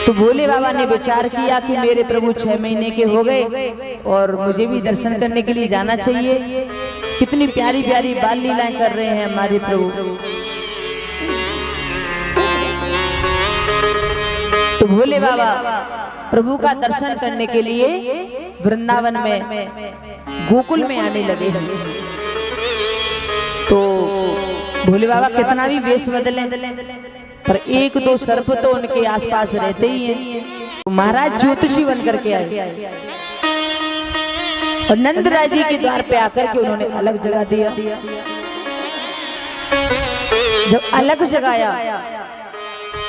तो भोले बाबा ने विचार किया कि मेरे प्रभु 6 महीने के हो गए और मुझे भी दर्शन करने के लिए जाना चाहिए। कितनी प्यारी प्यारी बाल लीलाएं कर रहे हैं हमारे प्रभु। तो भोले बाबा प्रभु का दर्शन करने के लिए वृंदावन में गोकुल में आने लगे हैं। तो भोले बाबा कितना भी वेश बदले पर एक दो सर्प तो उनके आसपास रहते ही हैं। तो महाराज ज्योतिषी बन करके आए और नंद राय जी के द्वार पे आकर के उन्होंने अलग जगा दिया। जब अलग जगाया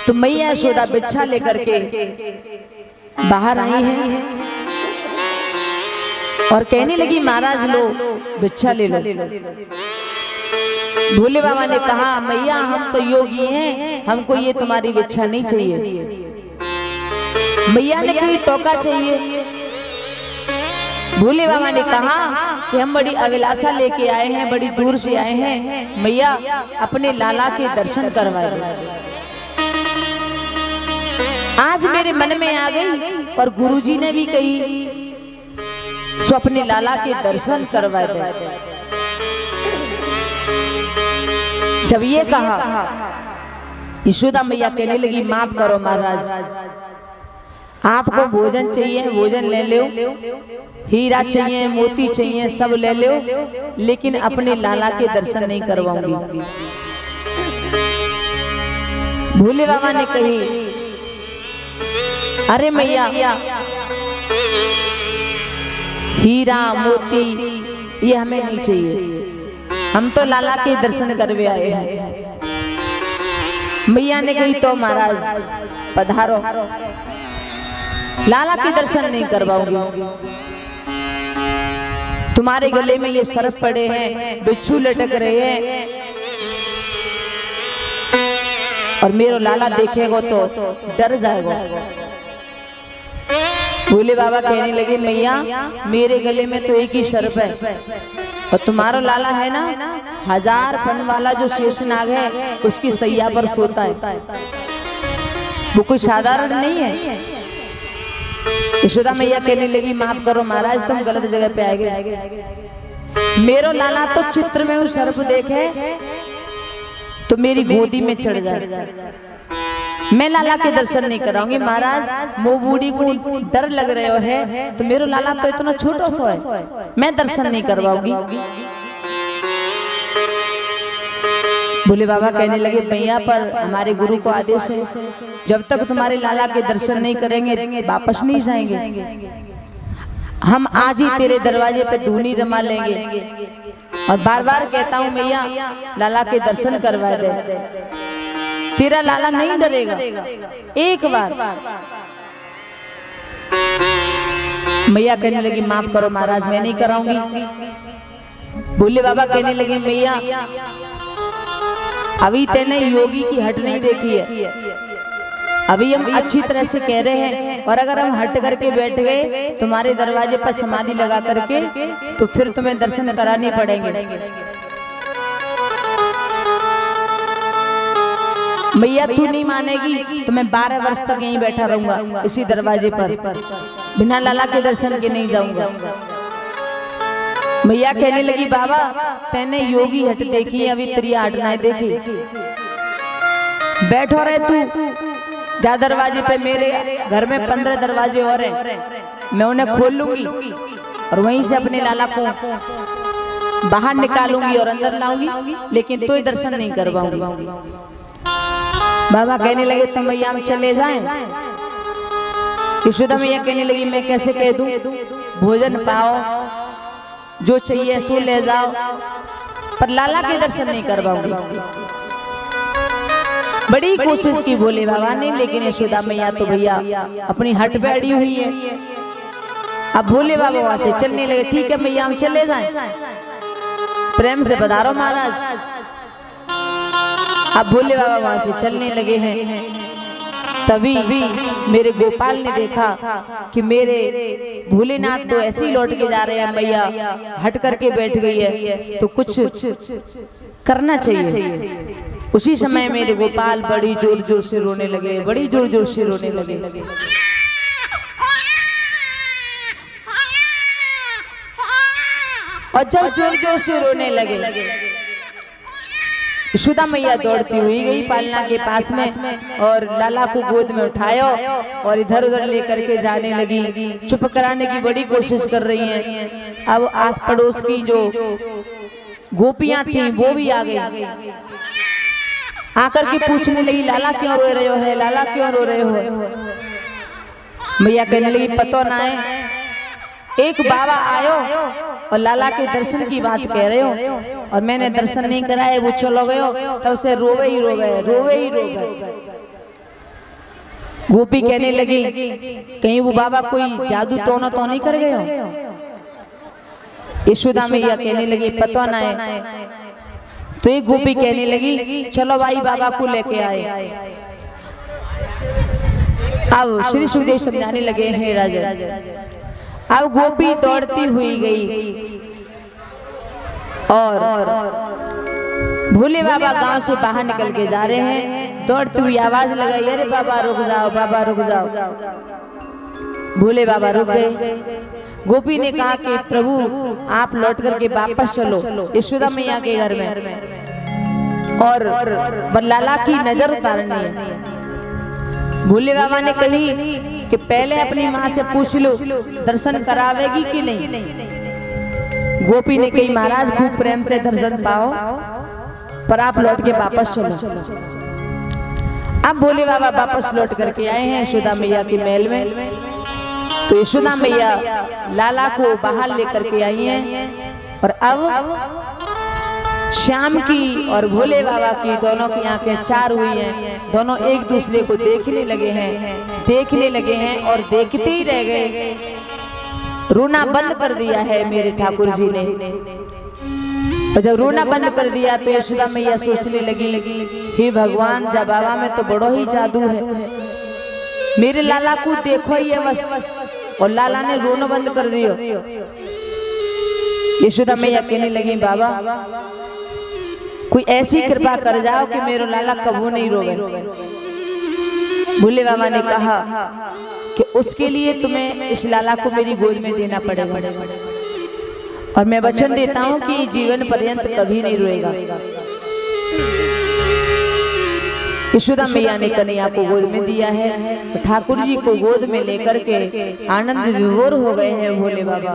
तो मैया यशोदा बिच्छा लेकर के बाहर आई हैं और कहने लगी महाराज लो बिच्छा ले लो। भोले बाबा ने कहा मैया हम तो योगी हैं, हमको ये तुम्हारी बिच्छा नहीं चाहिए। मैया ने कही तो क्या चाहिए? भोले बाबा ने कहा कि हम बड़ी अभिलाषा लेके आए हैं, बड़ी दूर से आए हैं, मैया अपने लाला के दर्शन करवाए दो। आज मेरे मन में आ गई और गुरुजी ने भी कही सो अपने लाला के दर्शन करवाए दो। जब ये कहा यशोदा मैया कहने लगी माफ करो महाराज, आपको भोजन चाहिए भोजन ले लो, हीरा चाहिए मोती चाहिए सब ले लो, लेकिन अपने लाला के दर्शन नहीं करवाऊंगी। भोले बाबा ने कही अरे मैया हीरा मोती ये हमें नहीं चाहिए, हम तो लाला के दर्शन करवे आए हैं। मैया ने कही तो महाराज पधारो, लाला के दर्शन नहीं करवाऊंगी। तुम्हारे गले में ये सर्प पड़े हैं, बिच्छू लटक रहे हैं और मेरा लाला देखेगा तो डर जाएगा। भोले बाबा कहने लगे मैया मेरे गले में तो एक ही सर्प है और तुम्हारा लाला है ना 1000 फन वाला जो शेषनाग है उसकी सैया पर सोता है, वो कोई साधारण नहीं है। यशोदा मैया कहने लगी माफ करो महाराज तुम गलत जगह पे आ गए। मेरा लाला तो चित्र में उस सर्प देखे तो मेरी गोदी में चढ़ जाए, मैं लाला के दर्शन नहीं कराऊंगी। महाराज मो बूढ़ी को डर लग रहे हो है तो मेरा लाला तो इतना छोटा सा है, मैं दर्शन नहीं करवाऊंगी। भोले बाबा कहने लगे मैया पर हमारे गुरु को आदेश है जब तक तुम्हारे लाला के दर्शन नहीं करेंगे वापस नहीं जाएंगे। हम आज ही तेरे दरवाजे पे धूनी रमा लेंगे और बार बार कहता हूँ मैया लाला के दर्शन करवा दे, तेरा लाला नहीं डरेगा। एक बार मैया कहने लगी माफ करो महाराज मैं नहीं कराऊंगी। भोले बाबा कहने लगे मैया अभी तेने योगी की हट नहीं देखी है, अभी हम अच्छी तरह से कह रहे हैं और अगर हम हट करके बैठ गए तुम्हारे दरवाजे पर समाधि लगा करके तो फिर तुम्हें दर्शन कराने पड़ेंगे। मैया तू नहीं मानेगी तो मैं 12 वर्ष तक यहीं बैठा रहूंगा इसी दरवाजे पर, बिना लाला के दर्शन के नहीं जाऊंगा। मैया कहने लगी बाबा तेने योगी हट देखी है, अभी त्रिया हट नहीं देखी। बैठो रहे तू जा दरवाजे पे, मेरे घर में 15 दरवाजे और हैं, मैं उन्हें खोल लूंगी और वहीं से अपने लाला को बाहर निकालूंगी और अंदर लाऊंगी, लेकिन तो दर्शन नहीं करवाऊंगी। बाबा कहने लगे तो मैया हम चले जाएं। यशोदा मैया कहने लगी मैं कैसे कह दूं, भोजन पाओ जो चाहिए सो ले जाओ, पर लाला के दर्शन नहीं करवाऊंगी। बड़ी कोशिश की भोले बाबा ने, लेकिन यशोदा मैया तो भैया अपनी हट बैठी हुई है। अब भोले बाबा वहां से चलने लगे। ठीक है मैया हम चले जाएं, प्रेम से पधारो महाराज। अब भोले बाबा वहां से चलने लगे हैं। तभी मेरे गोपाल ने देखा कि मेरे भोलेनाथ तो ऐसे ही लौट के जा रहे हैं, मैया हट करके बैठ गई है तो कुछ करना चाहिए। उसी समय मेरे गोपाल बड़ी जोर जोर से रोने लगे, बड़ी जोर जोर से रोने लगे। और जब जोर जोर से रोने लगे यशोदा मैया दौड़ती हुई गई पालना के पास में और लाला को गोद में उठाया और इधर उधर लेकर के जाने लगी। चुप कराने की बड़ी कोशिश कर रही हैं। अब आस पड़ोस की जो गोपियां थी वो भी आ गई, आकर के पूछने लगी लाला क्यों रो रहे हो है, लाला क्यों रो रहे हो। मैया कहने लगी पता ना है, एक बाबा आयो और लाला के दर्शन की बात कह रहे हो और मैंने दर्शन नहीं कराए, वो चलो गयो तब से रोवे ही रो गए, रोवे ही रो गए। गोपी कहने लगी कहीं वो बाबा कोई जादू टोना तो नहीं कर गए हो। यशोदा मैया कहने लगी पता ना है। तो एक गोपी कहने लगी चलो भाई बाबा को लेके आए। अब श्री सुखदेव समझाने लगे हैं राजा। अब गोपी दौड़ती हुई गई और भोले बाबा गांव से बाहर निकल के जा रहे हैं। दौड़ती हुई आवाज लगाई अरे बाबा रुक जाओ, बाबा रुक जाओ। भोले बाबा रुक गए। गोपी ने कहा कि प्रभु आप लौट करके वापस चलो यशोदा मैया के घर में और लाला की नजर उतारनी है। भोले बाबा ने कही कि पहले अपनी माँ से पूछ लो दर्शन करावेगी कि नहीं। गोपी ने कही महाराज खूब प्रेम से दर्शन पाओ पर आप लौट के वापस चलो। अब भोले बाबा वापस लौट करके आए हैं यशोदा मैया के महल में। तो यशोदा मैया लाला को बाहर लेकर के आई हैं और अब श्याम की और भोले बाबा की दोनों की आंखें चार हुई हैं। दोनों एक दूसरे को देखने लगे हैं और देखते ही रह गए। रोना बंद कर दिया है मेरे ठाकुर जी ने। और जब रोना बंद कर दिया तो यशोदा मैया सोचने लगी हे भगवान जा बाबा में तो बड़ो ही जादू है, मेरे लाला को देखो ही है बस। और लाला ने रोना बंद कर दियो। यशोदा मैया कहने लगी बाबा कोई ऐसी कृपा कर जाओ कि मेरा लाला कबू नहीं रोवे। भोले बाबा ने कहा कि उसके लिए तुम्हें इस लाला को मेरी गोद में देना पड़ेगा और मैं वचन देता हूं कि जीवन पर्यंत कभी नहीं रोएगा। यशोदा मैया ने कन्हैया को गोद में दिया है। तो ठाकुर जी को गोद में लेकर के आनंद विभोर हो गए हैं भोले बाबा।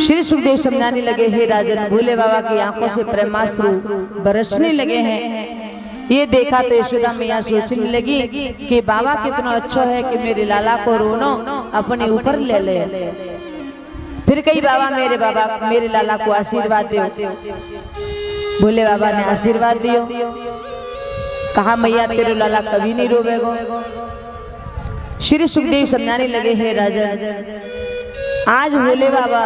श्री सुखदेव समझाने लगे हे राजन भोले बाबा की आंखों से प्रेमाश्रु बरसने लगे हैं। ये देखा तो यशोदा मैया सोचने लगी कि बाबा कितना अच्छा है कि मेरे लाला को रोनो अपने ऊपर ले ले। फिर कही बाबा मेरे लाला को आशीर्वाद दो। भोले बाबा ने आशीर्वाद दियो। कहा मैया तेरे लाला कभी नहीं रोवेगो। श्री सुखदेव समझाने लगे हे राजन आज भोले बाबा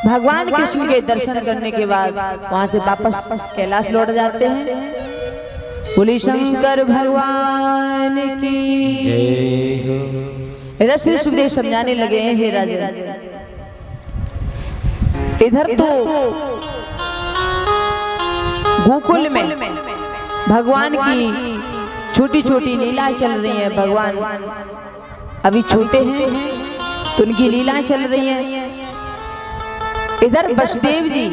भगवान कृष्ण के दर्शन करने के बाद वहां से वापस कैलाश लौट जाते हैं। बोले शंकर भगवान की जय हो। इधर श्री सुखदेव समझाने लगे हैं हे राजा इधर तो गोकुल में भगवान की छोटी छोटी लीला चल रही है। भगवान अभी छोटे हैं तो उनकी लीला चल रही है। इधर वसुदेव जी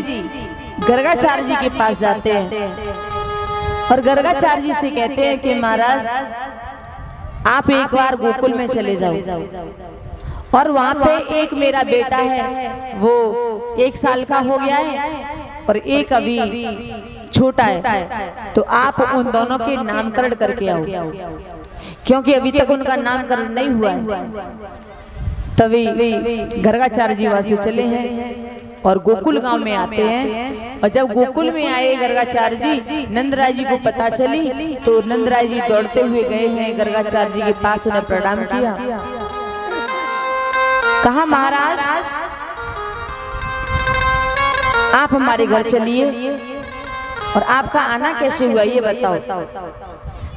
गर्गाचार्य जी के पास जाते हैं और गर्गाचार्य जी से कहते हैं कि महाराज आप एक बार गोकुल में चले जाओ और वहां पे एक मेरा बेटा है वो 1 साल का हो गया है और एक अभी छोटा है, तो आप उन दोनों के नामकरण करके आओ क्योंकि अभी तक उनका नामकरण नहीं हुआ है। तभी गर्गाचार्य जी वहां से चले हैं और गोकुल गांव में आते हैं। और जब गोकुल में आए गर्गाचार्य जी नंदराय जी को पता चली तो नंदराय जी दौड़ते हुए गए हैं गर्गाचार्य जी के पास, उन्हें प्रणाम किया। कहा महाराज आप हमारे घर चलिए और आपका आना कैसे हुआ ये बताओ।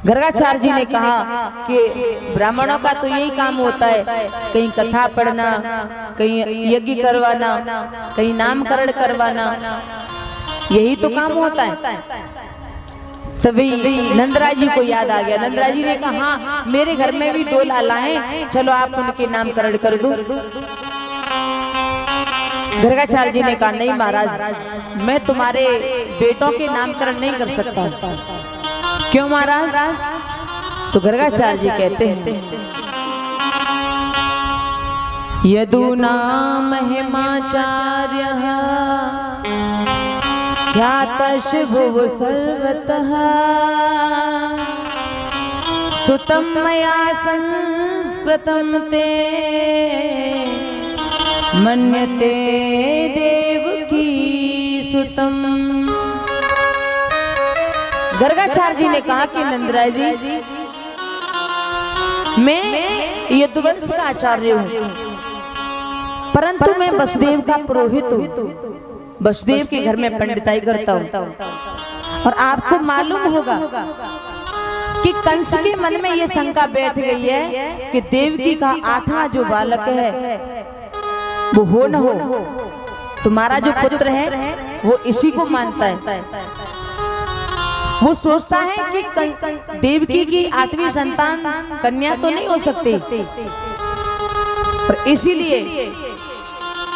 गर्गाचार्य जी ने कहा कि ब्राह्मणों का तो यही काम होता है, कहीं कथा पढ़ना, कहीं यज्ञ करवाना, कहीं नामकरण करवाना, यही तो काम होता है। तभी नंदराय जी को याद आ गया। नंदराय जी ने कहा हाँ मेरे घर में भी 2 लाला हैं, चलो आप उनके नामकरण कर दो। गर्गाचार्य जी ने कहा नहीं महाराज, मैं तुम्हारे बेटों के नामकरण नहीं कर सकता। क्यों महाराज? तो गर्गाचार्य जी कहते हैं यदुना महिमाचार्यः ख्यातश भुव सर्वतः सुतं मया संस्कृतं ते मन्यते देवकी सुतम। गर्गाचार्य जी ने कहा कि नंदराय जी, मैं यदुवंश का आचार्य हूं, परंतु मैं वसुदेव का पुरोहित हूं। वसुदेव के घर में पंडिताई करता हूं। और आपको मालूम होगा कि कंस के मन में यह शंका बैठ गई है कि देवकी का 8वां जो बालक है वो हो न हो, तुम्हारा जो पुत्र है वो इसी को मानता है। वो सोचता है कि देवकी की 8वीं संतान कन्या तो नहीं हो सकती, पर इसीलिए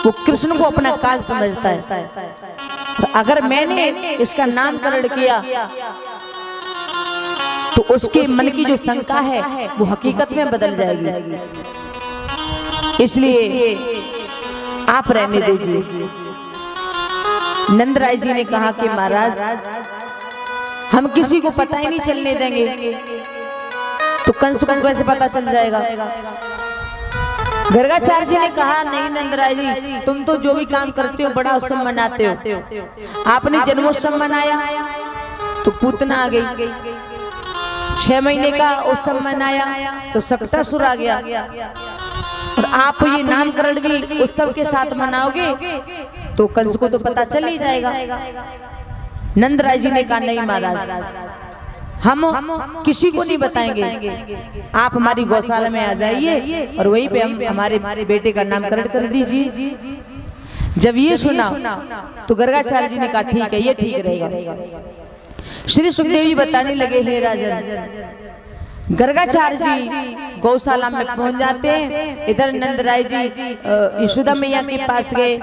वो कृष्ण को अपना काल समझता है। तो अगर मैंने इसका नामकरण किया तो उसके मन की जो शंका है वो हकीकत में बदल जाएगी, इसलिए आप रहने दीजिए। नंदराय जी ने कहा कि महाराज, हम किसी को पता ही नहीं चलने देंगे, तो कंस को कैसे पता चल जाएगा? गर्गाचार्य जी ने कहा नहीं नंदराय जी, तुम तो जो भी काम करते हो बड़ा उत्सव मनाते हो। आपने जन्मोत्सव मनाया तो पूतना आ गई, 6 महीने का उत्सव मनाया तो सकटासुर आ गया, और आप ये नामकरण भी उत्सव के साथ मनाओगे तो कंस को तो पता चल ही जाएगा। नंदराय जी ने कहा नहीं महाराज, हम किसी को नहीं बताएंगे, आप हमारी गौशाला में आ जाइए और वहीं पे हम हमारे बेटे का नामकरण कर दीजिए। जब ये सुना तो गर्गाचार्य जी ने कहा ठीक है, ये ठीक रहेगा। श्री सुखदेव जी बताने लगे, हे राजन, गर्गाचार्य जी गौशाला में पहुंच जाते हैं। इधर नंदराय जी यशोदा मैया के पास गए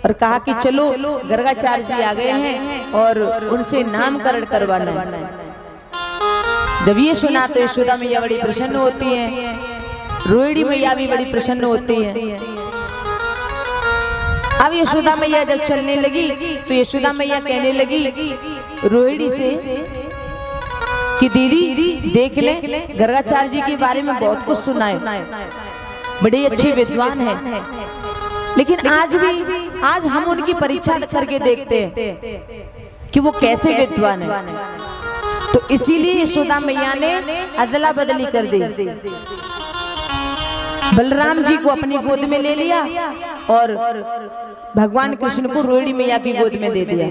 और कहा कि चलो गर्गाचार्य जी आ गए हैं और उनसे नामकरण करवाना है। जब ये सुना तो यशोदा मैया बड़ी प्रसन्न होती हैं, रोहिणी मैया भी बड़ी प्रसन्न होती हैं। अब यशोदा मैया जब चलने लगी तो यशोदा मैया कहने लगी रोहिणी से कि दीदी देख ले, गर्गाचार्य जी के बारे में बहुत कुछ सुना है, बड़े अच्छे विद्वान हैं, लेकिन आज हम उनकी परीक्षा करके देखते हैं कि वो कैसे विद्वान है। तो इसीलिए यशोदा मैया ने अदला बदली कर दी, बलराम जी को अपनी गोद में ले लिया और भगवान कृष्ण को रोहिणी मैया की गोद में दे दिया।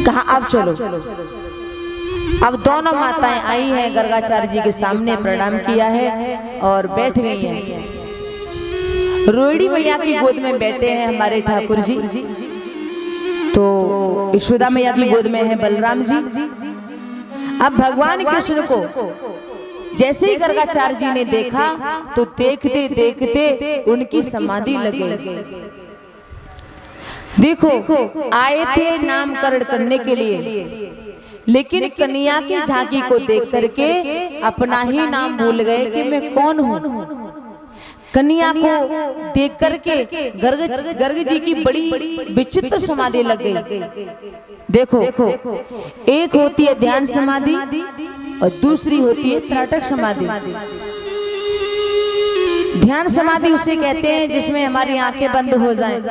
कहा अब चलो। अब दोनों माताएं आई हैं, गर्गाचार्य जी के सामने प्रणाम किया है और बैठ गई हैं। रोहिणी मैया की गोद में बैठे हैं हमारे ठाकुर जी, तो यशोदा मैया की गोद में है बलराम जी। अब भगवान कृष्ण को जैसे ही गर्गाचार्य जी ने देखा तो देखते देखते उनकी समाधि लग गई। देखो, आए थे नामकरण करने के लिए, लेकिन कन्या की झांकी को देख करके अपना ही नाम भूल गए कि मैं कौन हूँ। कन्या को देख करके गर्ग जी की बड़ी विचित्र समाधि लग गई। देखो, एक होती है ध्यान समाधि और दूसरी होती है त्राटक समाधि। ध्यान समाधि उसे कहते हैं जिसमें हमारी आंखें बंद हो जाएं,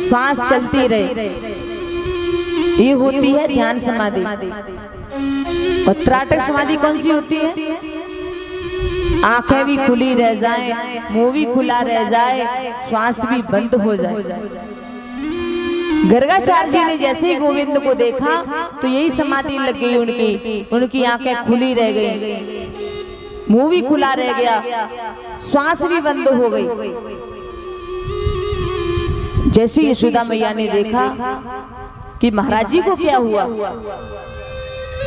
सांस चलती रहे, ये होती है ध्यान समाधि। और त्राटक समाधि कौन सी होती है? आंखें भी खुली रह जाएं, मुंह भी खुला रह जाए, श्वास भी बंद हो जाए। गर्गाचार्य जी ने जैसे ही गोविंद को देखा तो यही समाधि लग गई उनकी आंखें खुली रह गई, मुंह भी खुला रह गया, श्वास भी बंद हो गई। जैसे यशोदा मैया ने देखा कि महाराज जी को क्या हुआ,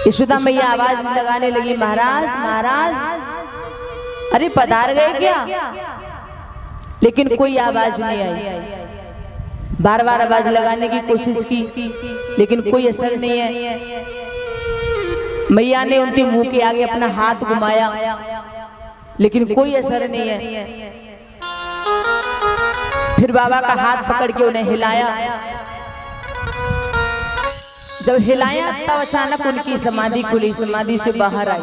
यशोदा मैया आवाज लगाने लगी, महाराज महाराज, अरे पधार गए क्या? लेकिन कोई आवाज नहीं आई। बार बार आवाज लगाने की कोशिश की लेकिन कोई असर नहीं है। मैया ने उनके मुंह के आगे अपना हाथ घुमाया लेकिन कोई असर नहीं है। फिर बाबा का हाथ पकड़ के उन्हें हिलाया। जब हिलाया तब अचानक उनकी समाधि खुली, समाधि से बाहर आई।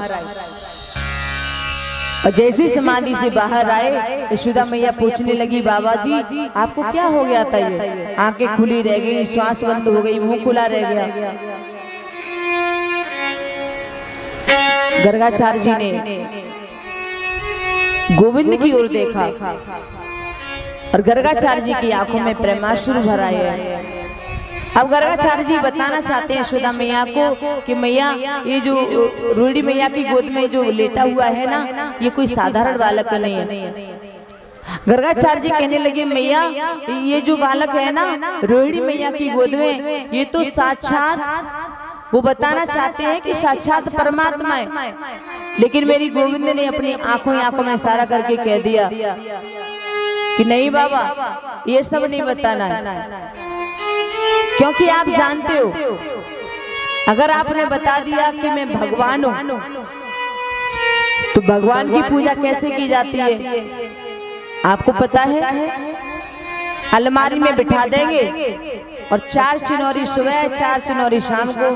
और जैसे समाधि से बाहर आए यशोदा मैया पूछने लगी, बाबा जी आपको क्या हो गया था? ये आंखें खुली रह गई, श्वास बंद हो गई, मुंह खुला रह गया। गर्गाचार्य जी ने गोविंद की ओर देखा और गर्गाचार्य जी की आंखों में प्रेमाश्रु भर आए। अब गर्गाचार्य जी बताना चाहते हैं यशोदा मैया को कि मैया ये जो रोहिणी मैया की गोद में जो लेटा हुआ है ना, ये कोई साधारण बालक नहीं है। गर्गाचार्य जी कहने लगे, मैया ये जो बालक है ना रोहिणी मैया की गोद में, ये तो साक्षात, वो बताना चाहते हैं कि साक्षात परमात्मा है। लेकिन मेरी गोविंद ने अपनी आंखों में इशारा करके कह दिया कि नहीं बाबा, ये सब नहीं बताना है, क्योंकि आप जानते हो अगर आपने बता दिया कि मैं भगवान हूं तो भगवान की पूजा कैसे की जाती है आपको पता है? अलमारी में बिठा देंगे और 4 चिनौरी सुबह 4 चिनौरी शाम को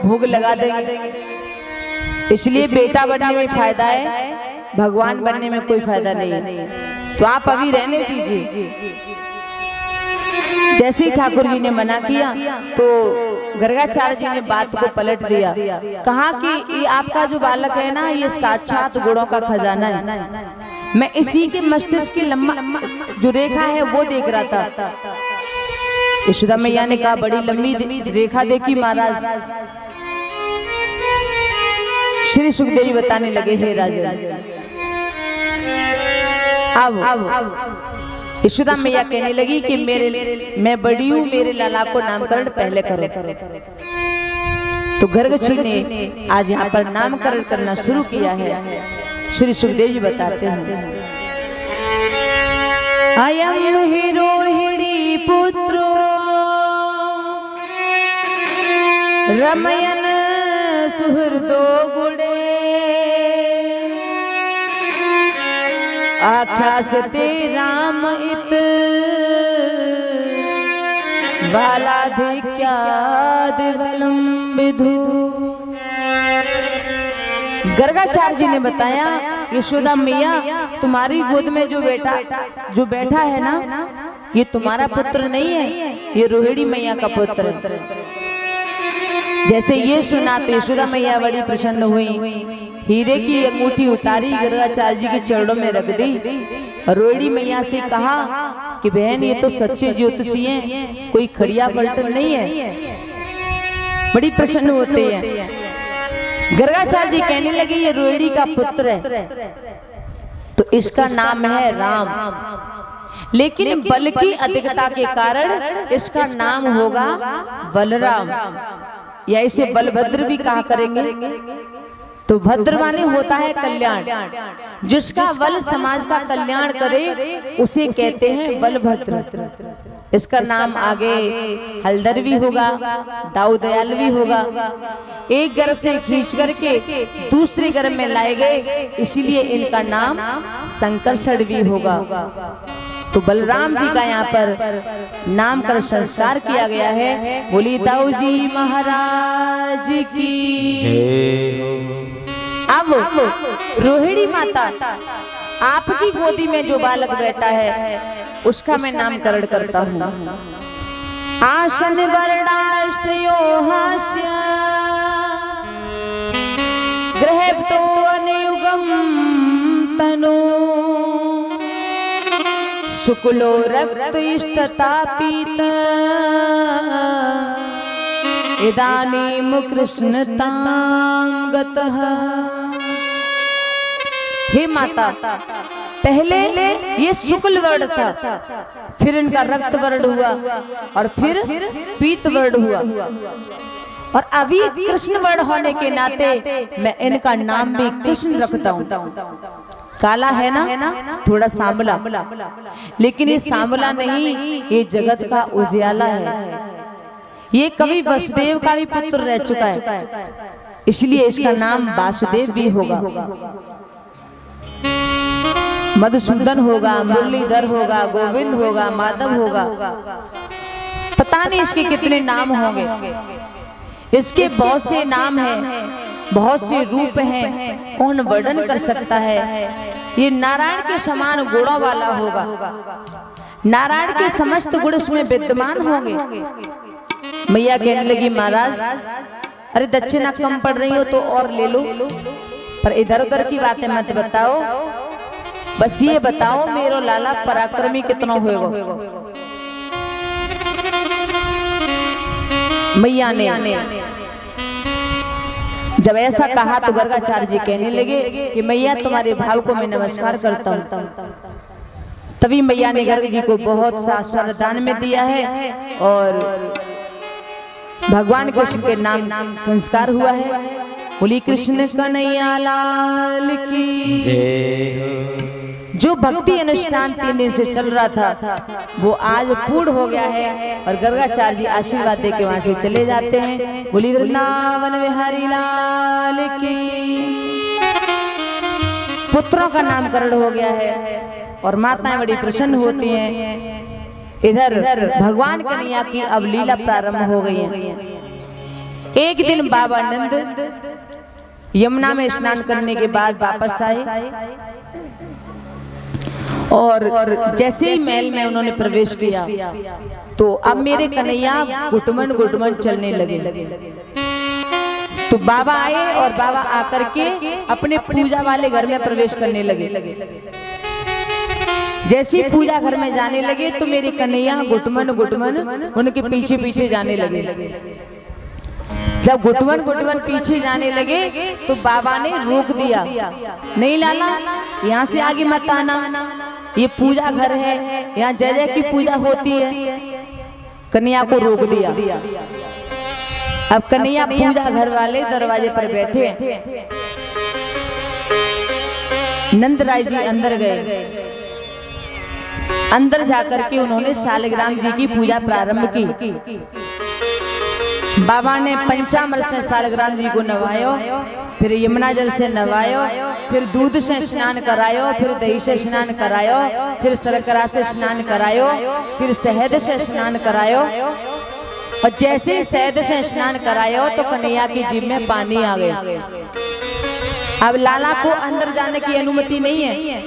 भोग लगा देंगे। इसलिए बेटा बनने में फायदा है, भगवान बनने में कोई फायदा नहीं है। तो आप अभी रहने दीजिए। जैसे ही ठाकुर जी ने मना किया तो गर्गाचार्य जी ने बात को पलट दिया, कहा कि ये आपका जो बालक है ना, ये साक्षात गुणों का खजाना है। मैं इसी के मस्तिष्क की लंबा जो रेखा है वो देख रहा था। यशोदा मैया ने कहा, बड़ी लंबी रेखा देखी महाराज। श्री सुखदेव जी बताने लगे, हे राजन अब यशोदा मैया कहने लगी कि मैं बड़ी हूँ, मेरे लाला को नामकरण पहले करो। तो गर्ग जी ने आज यहाँ पर नामकरण करना शुरू किया है। श्री सुखदेव जी बताते हैं, अयम हि रोहिणी पुत्रो रमयन सुहृदो गुणे आख्यास्यते राम इत बालाधिक्यादिवलम विधु। गर्गाचार्य जी ने बताया, यशोदा मैया तुम्हारी गोद में जो बैठा है ना, ये तुम्हारा पुत्र नहीं है, ये रोहिणी मैया का पुत्र है। जैसे ये सुना तो यशोदा मैया बड़ी प्रसन्न हुई, हीरे की अंगूठी उतारी, गर्गाचार्य जी के चरणों में रख दी। रोहिणी मैया से कहा कि बहन ये तो सच्चे ज्योतिषी हैं, कोई खड़िया पलटन नहीं है। बड़ी प्रसन्न होते हैं। गर्गाचार्य जी कहने लगे, ये रोहिणी का पुत्र है तो इसका नाम है राम, लेकिन बल की अधिकता के कारण इसका नाम होगा बलराम, या इसे बलभद्र भी कहा करेंगे। तो भद्र माने होता है कल्याण, जिसका बल समाज का कल्याण करे उसे कहते हैं बलभद्र। इसका नाम आगे हलधर भी होगा, दाऊ दयाल भी होगा। एक गर्भ से खींच करके दूसरे गर्भ में लाए गए, इसीलिए इनका नाम संकर्षण भी होगा। तो बलराम जी का यहाँ पर नामकरण संस्कार किया गया है। बोली दाऊ जी महाराज की जय। अब रोहिणी माता आपकी गोदी में जो बालक बैठा है उसका मैं नामकरण करता हूँ। आसन वर्णाश्रयो हास्य ग्रहतो अनुयुगम तनु शुक्लो रक्त इष्टतापीत इदानीं कृष्णतां गतः। हे माता, पहले ये शुक्ल वर्ण था, फिर इनका रक्त वर्ण हुआ और फिर पीत वर्ण हुआ, और अभी कृष्ण वर्ण होने के नाते मैं इनका नाम भी कृष्ण रखता हूँ। काला है ना, थोड़ा सांवला, लेकिन ये सांवला नहीं, ये जगत का उजियाला है। ये कवि वसुदेव का भी पुत्र रह चुका है, इसलिए इसका नाम वासुदेव भी होगा। मधुसूदन होगा, मुरलीधर होगा, गोविंद होगा, माधव होगा, पता नहीं इसके कितने नाम होंगे। इसके बहुत से नाम हैं, बहुत से रूप हैं, कौन वर्णन कर सकता है। ये नारायण के समान गुणों वाला होगा, नारायण के समस्त गुण इसमें विद्यमान होंगे। मैया कहने लगी महाराज अरे दक्षिणा कम पड़ रही हो तो और ले लो, पर इधर उधर की बातें मत बताओ, बस ये बताओ मेरो लाला पराक्रमी कितना होएगा। मैया ने जब ऐसा कहा तो गर्गाचार्य जी कहने लगे कि मैया तुम्हारे भाव को मैं नमस्कार करता हूँ। तभी मैया ने गर्ग जी को बहुत सा स्वर दान में दिया है और भगवान कृष्ण के नाम संस्कार हुआ है। बोली कृष्ण कन्हैया लाल की जय हो। जो भक्ति अनुष्ठान 3 दिन से चल रहा था वो आज पूर्ण हो गया है और गर्गाचार्य जी आशीर्वाद दे के वहां से चले जाते हैं। बोली वृंदावन बिहारी लाल की। पुत्रों का नामकरण हो गया है और माताएं बड़ी प्रसन्न होती हैं। इधर भगवान कन्हैया की अब लीला प्रारंभ हो गई है। एक दिन बाबा नंद यमुना में स्नान करने के बाद वापस आए और जैसे ही महल में उन्होंने प्रवेश किया तो अब मेरे कन्हैया घुटमन घुटमन चलने लगे। तो बाबा आए और बाबा आकर के अपने पूजा वाले घर में प्रवेश करने लगे। जैसे ही पूजा घर में जाने लगे तो मेरे कन्हैया घुटमन घुटमन उनके पीछे पीछे जाने लगे। जब घुटमन घुटमन पीछे जाने लगे तो बाबा ने रोक दिया, नहीं लाला यहाँ से आगे मत आना, ये पूजा घर है, यहाँ जय जय की पूजा होती है। कन्हैया को रोक दिया। अब कन्हैया पूजा घर वाले दरवाजे पर बैठे। नंदराय जी अंदर गए। अंदर जाकर के उन्होंने सालिग्राम जी की पूजा प्रारंभ की। बाबा ने पंचामृत से सालिग्राम जी को नवायो, फिर यमुना जल से नवायो, फिर दूध से स्नान करायो, फिर दही से स्नान करायो, फिर शर्करा से स्नान करायो, फिर शहद से स्नान करायो। और जैसे ही शहद से स्नान करायो तो कन्हैया की जीभ में पानी आ गया। अब लाला को अंदर जाने की अनुमति नहीं है,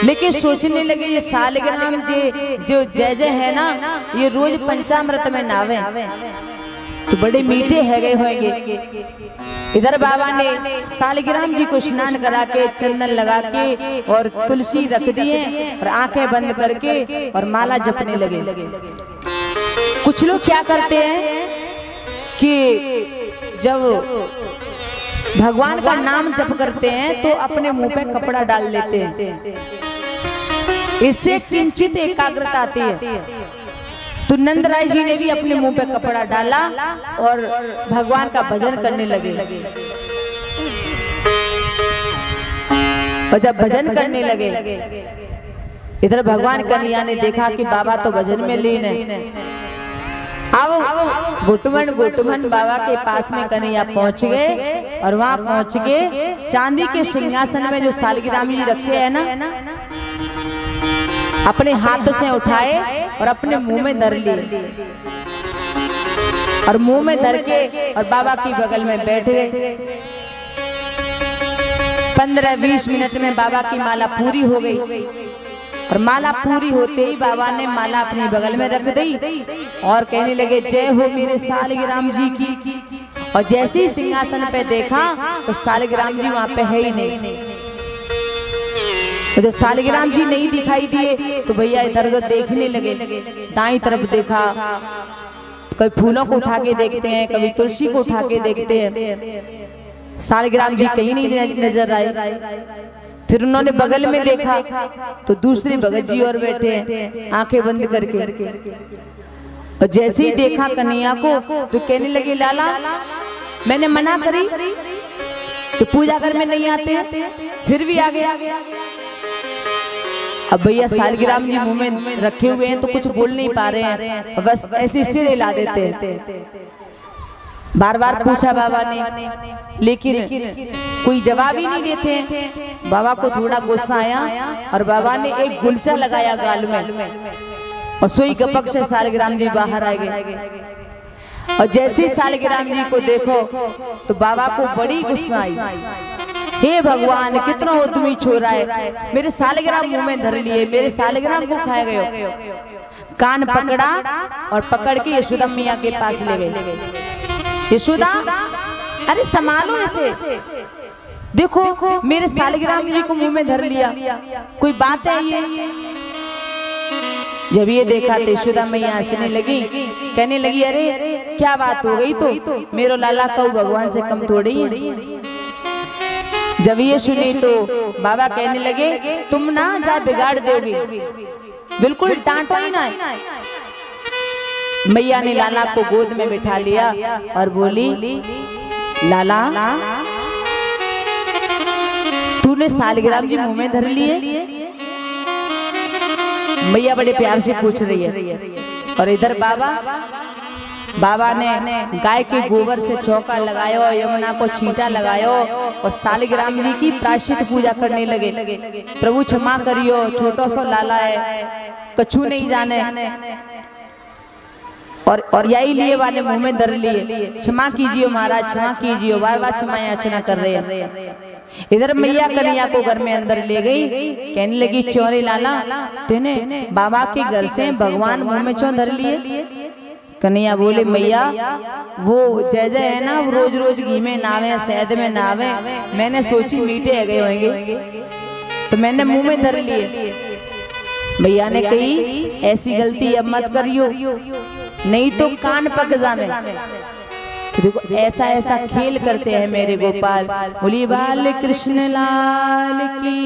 लेकिन सोचने लगे ये सालिग्राम जी जो जय जय है ना, ये रोज पंचामृत में नावे तो बड़े मीठे है गए होंगे। इधर बाबा ने सालिग्राम जी को स्नान करा के चंदन लगा के और तुलसी रख दिए और आंखें बंद करके और माला जपने लगे। कुछ लोग क्या करते हैं कि जब भगवान का नाम जप करते हैं तो अपने मुंह पे कपड़ा डाल लेते हैं, इससे किंचित एकाग्रता आती है। तो नंदराय जी ने भी अपने मुंह पे कपड़ा डाला और भगवान का भजन करने लगे। और जब भजन करने लगे इधर भगवान कन्हैया ने देखा कि बाबा तो भजन में लीन है। अब घुटमन घुटमन बाबा के पास में कन्हैया पहुंच गए और वहां पहुंच के चांदी के सिंहासन में जो सालिग्राम जी रखे हैं ना, अपने हाथ से उठाए और अपने मुंह में धर लिए और मुंह में धर के और बाबा की बगल में बैठ गए। 15-20 मिनट में बाबा की माला पूरी हो गई और माला पूरी होते ही बाबा ने माला अपने बगल में रख दी और कहने लगे जय हो मेरे सालिग्राम जी की। और जैसे ही सिंहासन पे देखा तो सालिग्राम जी वहां पे है ही नहीं। तो जब सालिग्राम जी नहीं दिखाई दिए तो भैया इधर उधर देखने लगे। दाईं तरफ देखा, कभी फूलों को उठा के देखते हैं, कभी तुलसी को उठा के देखते हैं, सालिग्राम जी कहीं नहीं नजर आए। फिर उन्होंने बगल में देखा तो दूसरे भगत जी और बैठे हैं आंखें बंद करके। और जैसे ही देखा कन्हैया को तो कहने लगे लाला मैंने मना करी कि पूजा घर में नहीं आते हैं, फिर भी आ गया। अब भैया सालग्राम जी मुंह में रखे हुए हैं तो कुछ बोल नहीं पा रहे हैं, बस ऐसे सिर हिला देते हैं। बार बार पूछा बाबा ने, लेकिन कोई जवाब ही नहीं देते हैं। बाबा को थोड़ा गुस्सा आया और बाबा ने एक गुलचा लगाया गाल में और सोई गपक से सालग्राम जी बाहर आ गए। और जैसे ही सालग्राम जी को देखो तो बाबा को बड़ी गुस्सा आई। हे भगवान, कितना उद्यमी छोरा है, मेरे सालग्राम मुंह में धर लिए, मेरे सालग्राम को खाए गए। कान पकड़ा और पकड़ के यशोदा मैया के पास ले गए। यशोदा, अरे संभालो इसे, देखो मेरे सालग्राम जी को मुंह में धर लिया, कोई बात है ये? जब ये देखा तो यशोदा मैया हंसने लगी, कहने लगी, अरे क्या बात हो गई, तो मेरो लाला कऊ भगवान से कम थोड़ी है। जब ये सुनी तो बाबा कहने लगे, तुम ना जा बिगाड़ दोगे, बिल्कुल डांटो ही ना। मैया ने लाला को गोद में बिठा लिया और बोली, लाला तूने सालग्राम जी मुंह में धर लिए? मैया बड़े प्यार से पूछ रही है। और इधर बाबा ने गाय के गोबर से चौका लगायो, यमुना को छींटा लगायो और सालग्राम जी की प्रायश्चित पूजा करने लगे। प्रभु क्षमा करियो, छोटो सो लाला है, कछु नहीं जाने, और यही लिए वाले मुंह में धर लिए, क्षमा कीजिए महाराज, क्षमा कीजिए। बार बार क्षमा याचना कर रहे हैं। इधर मैया कन्हैया को घर में अंदर ले गई, कहने लगी, चौरे लाला तूने बाबा के घर से भगवान मुंह में क्यों धर लिए? कन्हैया बोले, मैया वो जय जय है ना, वो रोज रोज घी में नावे, शहद में नावे, मैंने सोची मीठे है गए होंगे तो मैंने मुंह में धर लिए। मैया ने कही, ऐसी गलती अब मत करियो, नहीं तो कान पक जावे। देखो ऐसा ऐसा खेल करते हैं मेरे गोपाल। बोली बाल कृष्ण लाल की।